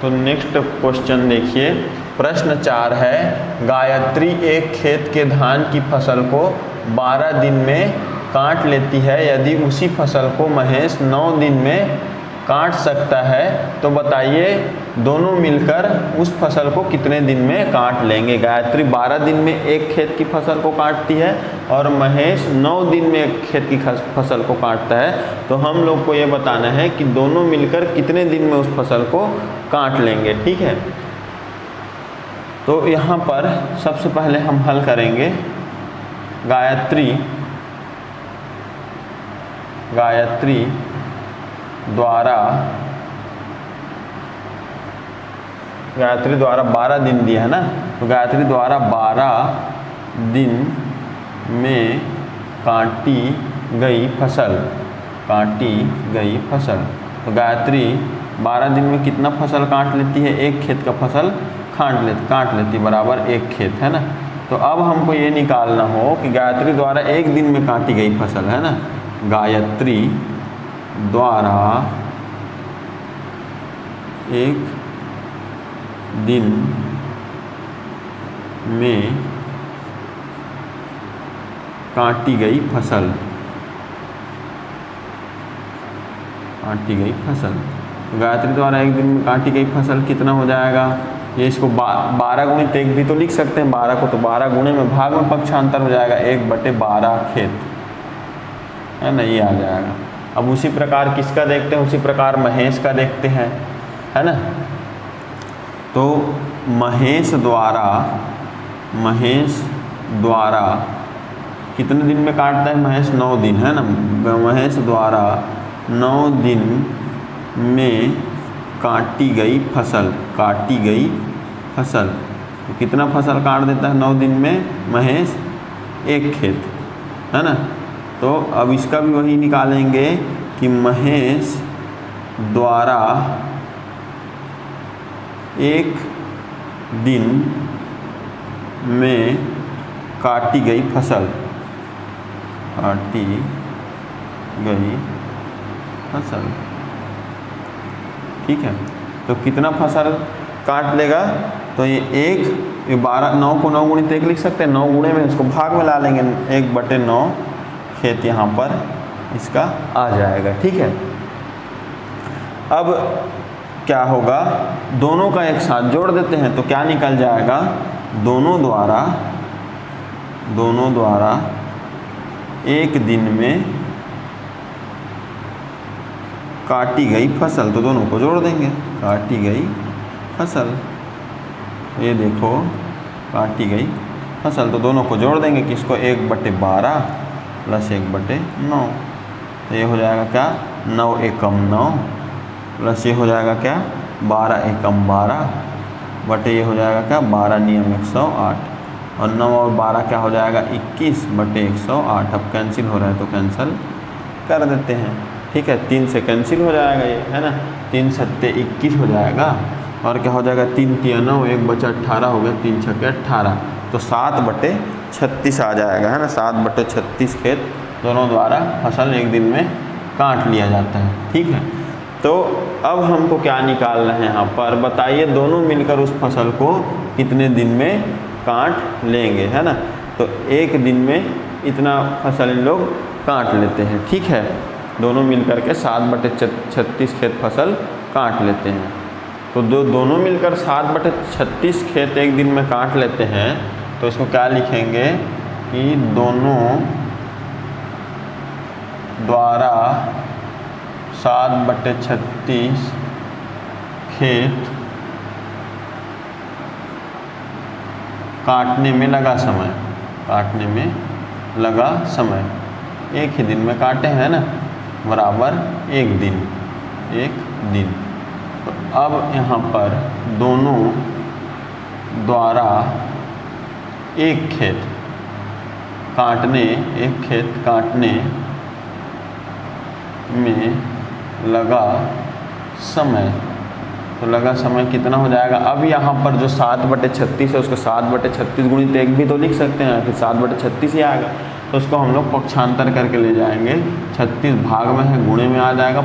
तो नेक्स्ट क्वेश्चन देखिए, प्रश्न 4 है, गायत्री एक खेत के धान की फसल को 12 दिन में काट लेती है, यदि उसी फसल को महेश 9 दिन में काट सकता है तो बताइए दोनों मिलकर उस फसल को कितने दिन में काट लेंगे। गायत्री 12 दिन में एक खेत की फसल को काटती है और महेश 9 दिन में एक खेत की फसल को काटता है, तो हम लोग को ये बताना है कि दोनों मिलकर कितने दिन में उस फसल को काट लेंगे। ठीक है, तो यहाँ पर सबसे पहले हम हल करेंगे गायत्री द्वारा 12 दिन दिया है ना, तो गायत्री द्वारा 12 दिन में काटी गई फसल, तो गायत्री 12 दिन में कितना फसल काट लेती है, एक खेत का फसल काट लेती बराबर एक खेत है ना। तो अब हमको ये निकालना हो कि गायत्री द्वारा एक दिन में काटी गई फसल है ना, गायत्री द्वारा एक दिन में काटी गई फसल, गायत्री द्वारा एक दिन में काटी गई फसल कितना हो जाएगा, ये इसको 12 गुणित 1 भी तो लिख सकते हैं 12 को, तो 12 गुणे में भाग में पक्षांतर हो जाएगा 1/12 खेत है ना, ये आ जाएगा। अब उसी प्रकार किसका देखते हैं, उसी प्रकार महेश का देखते हैं है ना। तो महेश द्वारा कितने दिन में काटता है महेश 9 दिन है ना, महेश द्वारा 9 दिन में काटी गई फसल, तो कितना फसल काट देता है 9 दिन में महेश, एक खेत है ना। तो अब इसका भी वही निकालेंगे कि महेश द्वारा एक दिन में काटी गई फसल, ठीक है। तो कितना फसल काट लेगा, तो ये 9 को 9 गुणित 1 लिख सकते हैं, 9 गुणे में इसको भाग में ला लेंगे, 1/9 खेत यहाँ पर इसका आ जाएगा। ठीक है, अब क्या होगा, दोनों का एक साथ जोड़ देते हैं तो क्या निकल जाएगा, दोनों द्वारा एक दिन में काटी गई फसल, तो दोनों को जोड़ देंगे, काटी गई फसल, ये देखो काटी गई फसल, तो दोनों को जोड़ देंगे किसको 1/12 प्लस 1/9, तो ये हो जाएगा क्या 9 एकम 9 प्लस ये हो जाएगा क्या 12 एकम 12 बटे ये हो जाएगा क्या 12 नियम 108। और 9 और 12 क्या हो जाएगा 21/108। अब कैंसिल हो रहा है तो कैंसिल कर देते हैं, ठीक है। 3 से कैंसिल हो जाएगा ये, है ना। 3 सत्ते 21 हो जाएगा और क्या हो जाएगा 3 तिया 9, 1 बचा 18 हो गया, 3 छक्के 18, तो 7/36 आ जाएगा, है ना। 7/36 खेत दोनों द्वारा फसल एक दिन में काट लिया जाता है, ठीक है। तो अब हमको क्या निकालना है यहाँ पर, बताइए दोनों मिलकर उस फसल को कितने दिन में काट लेंगे, है ना। तो एक दिन में इतना फसल इन लोग काट लेते हैं, ठीक है। दोनों मिलकर के 7/36 खेत फसल काट लेते हैं। तो दोनों मिलकर 7/36 खेत एक दिन में काट लेते हैं, तो इसको क्या लिखेंगे कि दोनों द्वारा 7/36 खेत काटने में लगा समय, काटने में लगा समय, एक ही दिन में काटे हैं ना, बराबर एक दिन, एक दिन। तो अब यहाँ पर दोनों द्वारा एक खेत काटने, एक खेत काटने में लगा समय, तो लगा समय कितना हो जाएगा। अब यहाँ पर जो 7/36 है उसको 7/36 गुणित 1 भी तो लिख सकते हैं, फिर 7/36 ही आएगा। तो उसको हम लोग पक्षांतर करके ले जाएंगे, 36 भाग में है गुणे में आ जाएगा,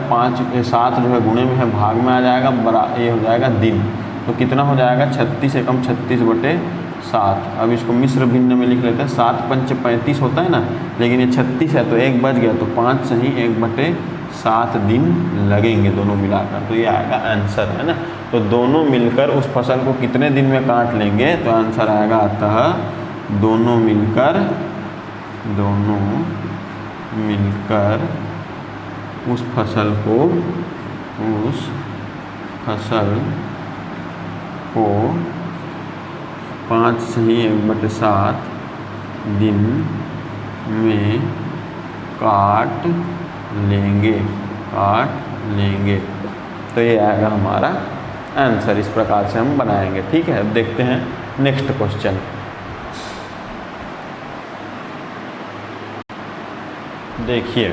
7 जो है गुणे में है भाग में आ जाएगा, ये हो जाएगा दिन। तो कितना हो जाएगा 36 एकम 36/7। अब इसको मिश्र भिन्न में लिख लेते हैं, 7 पंच 35 होता है ना, लेकिन ये 36 है तो 1 बच गया, तो 5 से ही 1/7 दिन लगेंगे दोनों मिलाकर, तो ये आएगा आंसर, है ना। तो दोनों मिलकर उस फसल को कितने दिन में काट लेंगे, तो आंसर आएगा अतः दोनों मिलकर उस फसल को 5 से ही 1/7 दिन में काट लेंगे। तो ये आएगा हमारा आंसर, इस प्रकार से हम बनाएंगे, ठीक है। अब देखते हैं नेक्स्ट क्वेश्चन। देखिए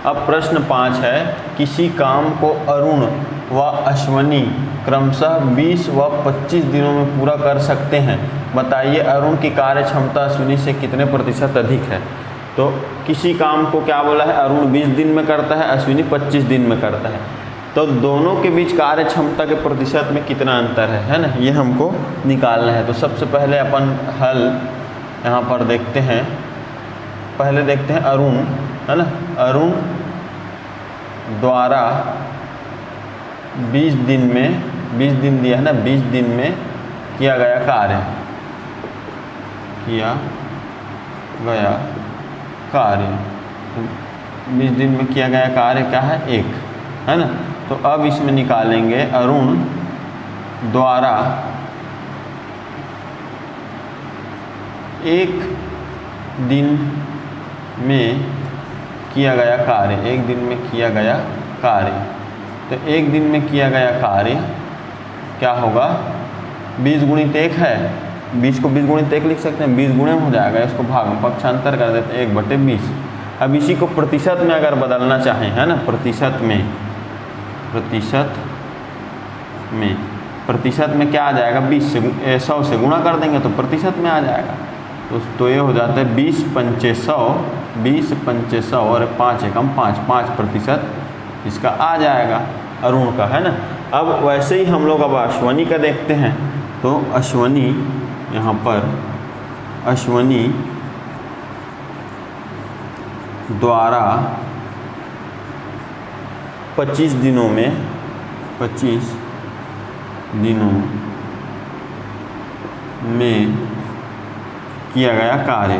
अब प्रश्न 5 है, किसी काम को अरुण व अश्वनी क्रमशः 20 व 25 दिनों में पूरा कर सकते हैं, बताइए अरुण की कार्य क्षमता अश्विनी से कितने प्रतिशत अधिक है। तो किसी काम को क्या बोला है, अरुण 20 दिन में करता है, अश्विनी 25 दिन में करता है, तो दोनों के बीच कार्य क्षमता के प्रतिशत में कितना अंतर है ना, ये हमको निकालना है। तो सबसे पहले अपन हल यहाँ पर देखते हैं, पहले देखते हैं अरुण, है ना। अरुण द्वारा 20 दिन में, 20 दिन दिया है ना, 20 दिन में किया गया कार्य, तो 20 दिन में किया गया कार्य क्या है, 1, है ना। तो अब इसमें निकालेंगे अरुण द्वारा 1 दिन में किया गया कार्य, 1 दिन में किया गया कार्य, तो 1 दिन में किया गया कार्य क्या होगा, 20 गुणित 1 है, 20 को 20 गुणित 1 लिख सकते हैं, 20 गुणे में हो जाएगा, इसको भाग में पक्षांतर कर देते हैं 1/20। अब इसी को प्रतिशत में अगर बदलना चाहें, है ना, प्रतिशत में क्या आ जाएगा, 20 से 100 से गुणा कर देंगे तो प्रतिशत में आ जाएगा। तो ये हो जाता है 20 पंचे 100, 20 पंचे 100 और 5 एकम 5% इसका आ जाएगा अरुण का, है ना। अब वैसे ही हम लोग अब अश्वनी का देखते हैं, तो अश्वनी यहाँ पर अश्वनी द्वारा 25 दिनों में किया गया कार्य,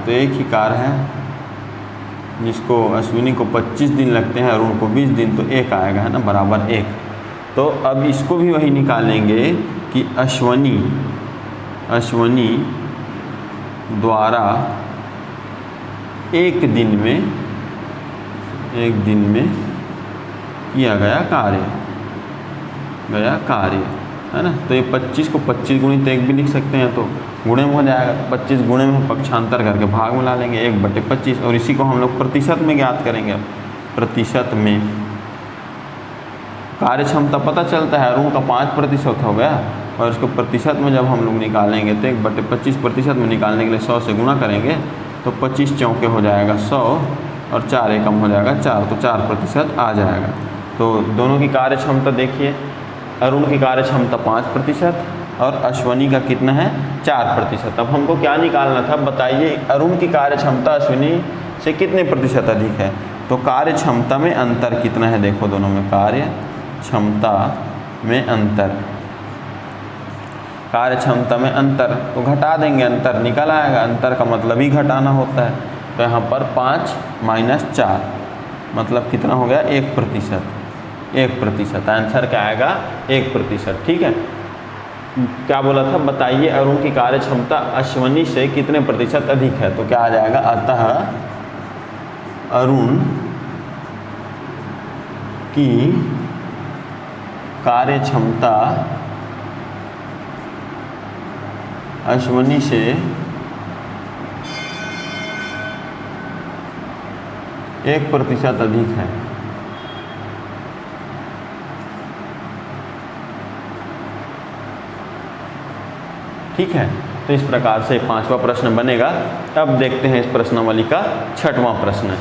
तो एक ही कार्य है जिसको अश्विनी को 25 दिन लगते हैं, अरुण को 20 दिन, तो 1 आएगा, है ना, बराबर 1। तो अब इसको भी वही निकालेंगे कि अश्वनी द्वारा 1 दिन में किया गया कार्य, है ना। तो ये 25 को 25 गुणित 1 भी लिख सकते हैं, तो गुणे में हो जाएगा। 25 गुणे में पक्षांतर करके भाग में ला लेंगे 1/25, और इसी को हम लोग प्रतिशत में ज्ञात करेंगे। प्रतिशत में कार्य क्षमता पता चलता है, अरुण का 5% हो गया, और इसको प्रतिशत में जब हम लोग निकालेंगे तो 1/25 प्रतिशत में निकालने के लिए 100 से गुणा करेंगे, तो 25 चौके हो जाएगा 100, और 4 एकम हो जाएगा 4, तो 4% आ जाएगा। तो दोनों की कार्य क्षमता देखिए, अरुण की कार्य क्षमता 5% और अश्विनी का कितना है 4%। अब हमको क्या निकालना था, बताइए अरुण की कार्य क्षमता अश्विनी से कितने प्रतिशत अधिक है। तो कार्य क्षमता में अंतर कितना है, देखो दोनों में कार्य क्षमता में अंतर, कार्य क्षमता में अंतर, तो घटा देंगे, अंतर निकल आएगा। अंतर का मतलब ही घटाना होता है, तो यहाँ पर 5 - 4 मतलब कितना हो गया 1%। 1% आंसर क्या आएगा 1%। ठीक है, क्या बोला था, बताइए अरुण की कार्य क्षमता अश्विनी से कितने प्रतिशत अधिक है। तो क्या आ जाएगा, अतः अरुण की कार्य क्षमता अश्विनी से 1% अधिक है। ठीक है, तो इस प्रकार से 5वां प्रश्न बनेगा। अब देखते हैं इस प्रश्नावली का 6वां प्रश्न।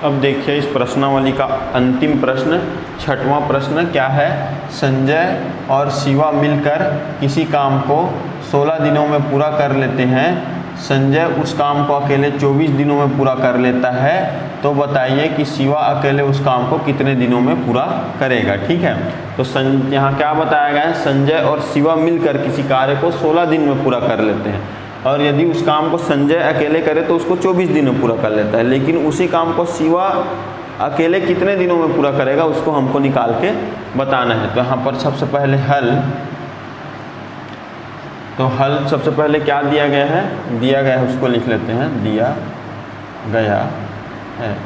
अब देखिए इस प्रश्नावली का अंतिम प्रश्न 6वां प्रश्न क्या है। संजय और शिवा मिलकर किसी काम को 16 दिनों में पूरा कर लेते हैं। संजय उस काम को अकेले 24 दिनों में पूरा कर लेता है, तो बताइए कि शिवा अकेले उस काम को कितने दिनों में पूरा करेगा। ठीक है, तो यहाँ क्या बताया गया है, संजय और शिवा मिलकर किसी कार्य को 16 दिन में पूरा कर लेते हैं, और यदि उस काम को संजय अकेले करे तो उसको 24 दिन में पूरा कर लेता है, लेकिन उसी काम को शिवा अकेले कितने दिनों में पूरा करेगा उसको हमको निकाल के बताना है। तो यहाँ पर सबसे पहले हल, तो हल सबसे पहले क्या दिया गया है, दिया गया है उसको लिख लेते हैं। दिया गया है,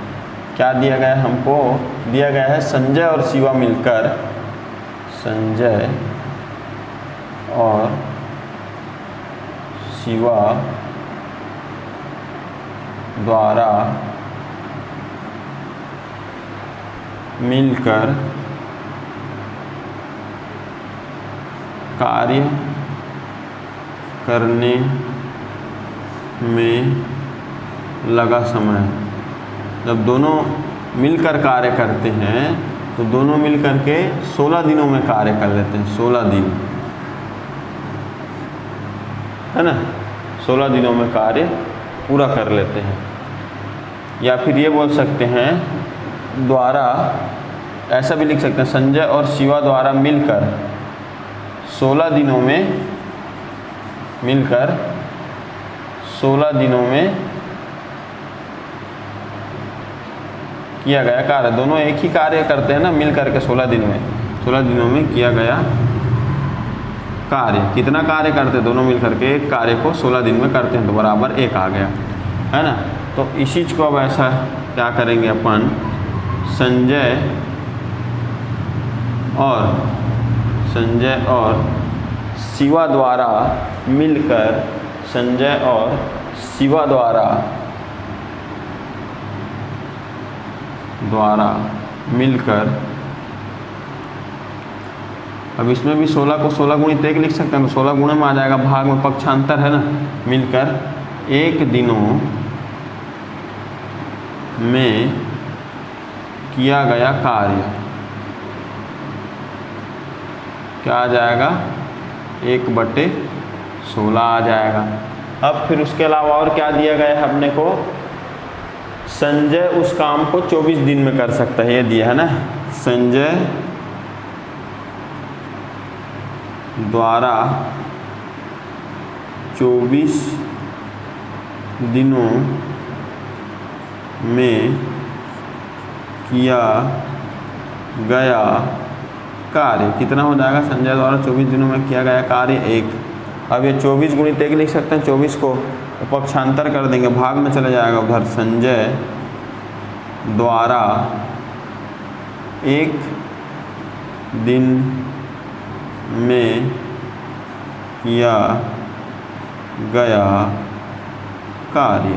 क्या दिया गया है हमको, दिया गया है संजय और शिवा मिलकर, संजय और शिवा द्वारा मिलकर कार्य करने में लगा समय। जब दोनों मिलकर कार्य करते हैं तो दोनों मिलकर के 16 दिनों में कार्य कर लेते हैं। 16 दिन है ना, 16 दिनों में कार्य पूरा कर लेते हैं। या फिर ये बोल सकते हैं द्वारा, ऐसा भी लिख सकते हैं, संजय और शिवा द्वारा मिलकर 16 दिनों में, मिलकर 16 दिनों में किया गया कार्य। दोनों एक ही कार्य करते हैं ना, मिल करके 16 दिन में, 16 दिनों में किया गया कार्य। कितना कार्य करते हैं दोनों मिल करके, एक कार्य को 16 दिन में करते हैं, तो बराबर 1 आ गया, है ना। तो इस चीज़ को अब ऐसा क्या करेंगे अपन, संजय और शिवा द्वारा मिलकर, संजय और शिवा द्वारा मिलकर, अब इसमें भी 16 को 16 गुणित 1 लिख सकते हैं, तो 16 गुणे में आ जाएगा, भाग में पक्षांतर है ना, मिलकर 1 दिनों में किया गया कार्य। क्या आ जाएगा, 1/16 आ जाएगा। अब फिर उसके अलावा और क्या दिया गया है अपने को, संजय उस काम को 24 दिन में कर सकता है, ये दिया है ना, संजय द्वारा 24 दिनों में किया गया कार्य। कितना हो जाएगा, संजय द्वारा 24 दिनों में किया गया कार्य 1। अब ये 24 गुणित 1 लिख सकते हैं, 24 को पक्षांतर कर देंगे, भाग में चले जाएगा उधर, संजय द्वारा एक दिन में किया गया कार्य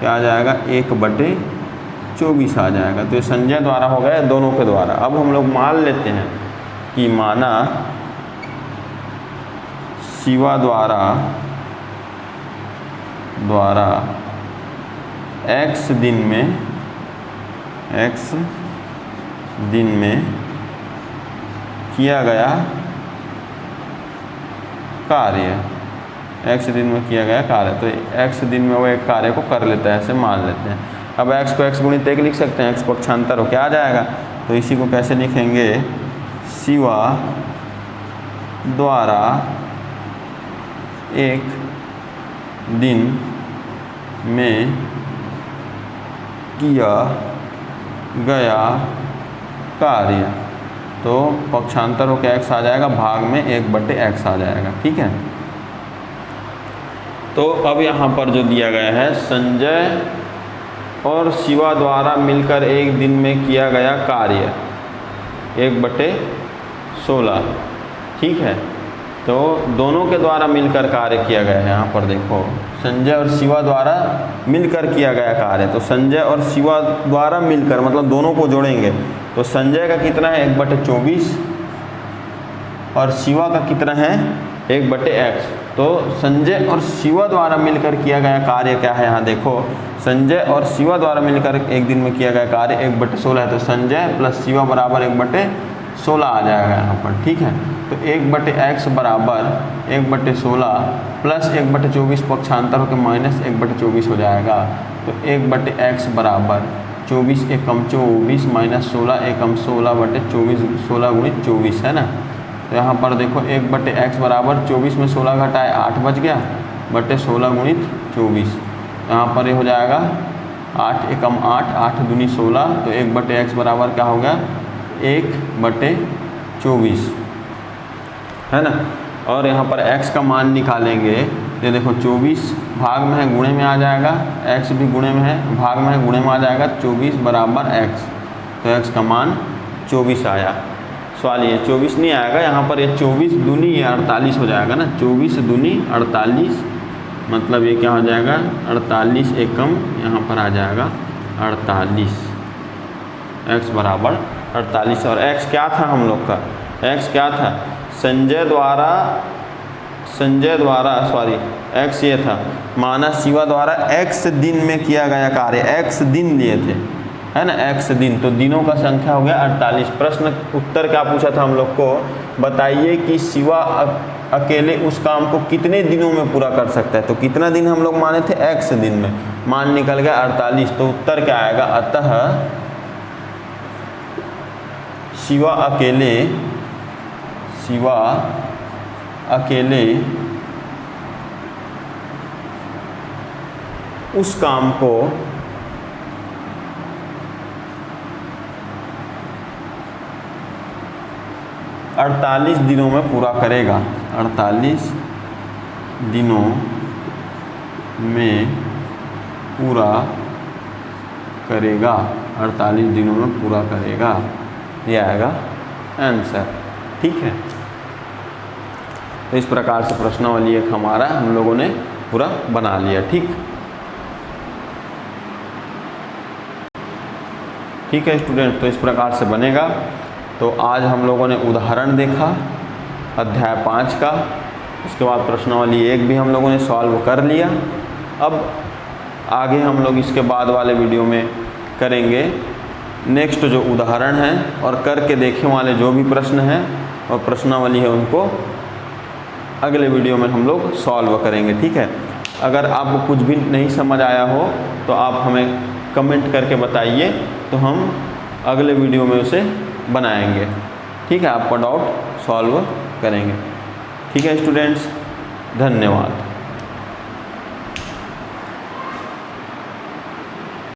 क्या आ जाएगा, 1/24 आ जाएगा। तो ये संजय द्वारा हो गया दोनों के द्वारा। अब हम लोग मान लेते हैं कि माना शिवा द्वारा x दिन में किया गया कार्य, x दिन में किया गया कार्य, तो x दिन में वो एक कार्य को कर लेता है, ऐसे मान लेते हैं। अब x को x गुणित 1 लिख सकते हैं, x पक्षांतर हो क्या आ जाएगा, तो इसी को कैसे लिखेंगे, शिवा द्वारा एक दिन में किया गया कार्य, तो पक्षांतर हो क्या x आ जाएगा, भाग में 1/x आ जाएगा। ठीक है, तो अब यहाँ पर जो दिया गया है, संजय और शिवा द्वारा मिलकर एक दिन में किया गया कार्य 1/16। ठीक है, तो दोनों के द्वारा मिलकर कार्य किया गया है। यहाँ पर देखो, संजय और शिवा द्वारा मिलकर किया गया कार्य, तो संजय और शिवा द्वारा मिलकर मतलब दोनों को जोड़ेंगे, तो संजय का कितना है 1/24 और शिवा का कितना है 1/x। तो संजय और शिवा द्वारा मिलकर किया गया कार्य क्या है, यहाँ देखो, संजय और शिवा द्वारा मिलकर एक दिन में किया गया कार्य 1/16 है, तो संजय प्लस शिवा बराबर 1/16 आ जाएगा यहाँ पर। ठीक है, तो 1/x बराबर 1/16 प्लस 1/24 पक्षांतर होकर माइनस 1/24 हो जाएगा। तो 1/x बराबर 24 एकम 24 माइनस 16 एकम 16/24, 16 गुणित 24 है ना। तो यहाँ पर देखो 1/x बराबर 24 में 16 घटाए 8 बच गया, बटे 16 गुणित 24, यहाँ पर ये हो जाएगा 8 एकम 8, 8 दूनी 16, तो 1/x बराबर क्या हो गया 1/24 है ना। और यहाँ पर x का मान निकालेंगे, ये देखो 24 भाग में है गुणे में आ जाएगा, x भी गुणे में है, भाग में है गुणे में आ जाएगा, 24 बराबर x, तो x का मान 24 आया। सवाल ये 24 नहीं आएगा, यहाँ पर ये 24 दूनी ये 48 हो जाएगा ना, 24 दूनी 48, मतलब ये क्या हो जाएगा 48 एकम यहाँ पर आ जाएगा 48, x बराबर 48। और x क्या था हम लोग का, x क्या था, संजय द्वारा x ये था, माना शिवा द्वारा x दिन में किया गया कार्य, x दिन लिए थे है ना, x दिन, तो दिनों का संख्या हो गया 48। प्रश्न उत्तर क्या पूछा था हम लोग को, बताइए कि शिवा अकेले उस काम को कितने दिनों में पूरा कर सकता है, तो कितना दिन हम लोग माने थे x दिन में, मान निकल गया 48, तो उत्तर क्या आएगा, अतः शिवा अकेले उस काम को 48 दिनों में पूरा करेगा, 48 दिनों में पूरा करेगा, 48 दिनों में पूरा करेगा, ये आएगा आंसर। ठीक है, तो इस प्रकार से प्रश्नावली एक हमारा हम लोगों ने पूरा बना लिया। ठीक है स्टूडेंट, तो इस प्रकार से बनेगा। तो आज हम लोगों ने उदाहरण देखा अध्याय 5 का, उसके बाद प्रश्नावली 1 भी हम लोगों ने सॉल्व कर लिया। अब आगे हम लोग इसके बाद वाले वीडियो में करेंगे नेक्स्ट जो उदाहरण है और करके देखने वाले जो भी प्रश्न हैं और प्रश्नावली है उनको अगले वीडियो में हम लोग सॉल्व करेंगे। ठीक है, अगर आपको कुछ भी नहीं समझ आया हो तो आप हमें कमेंट करके बताइए, तो हम अगले वीडियो में उसे बनाएंगे। ठीक है, आपका डाउट सॉल्व करेंगे। ठीक है स्टूडेंट्स, धन्यवाद।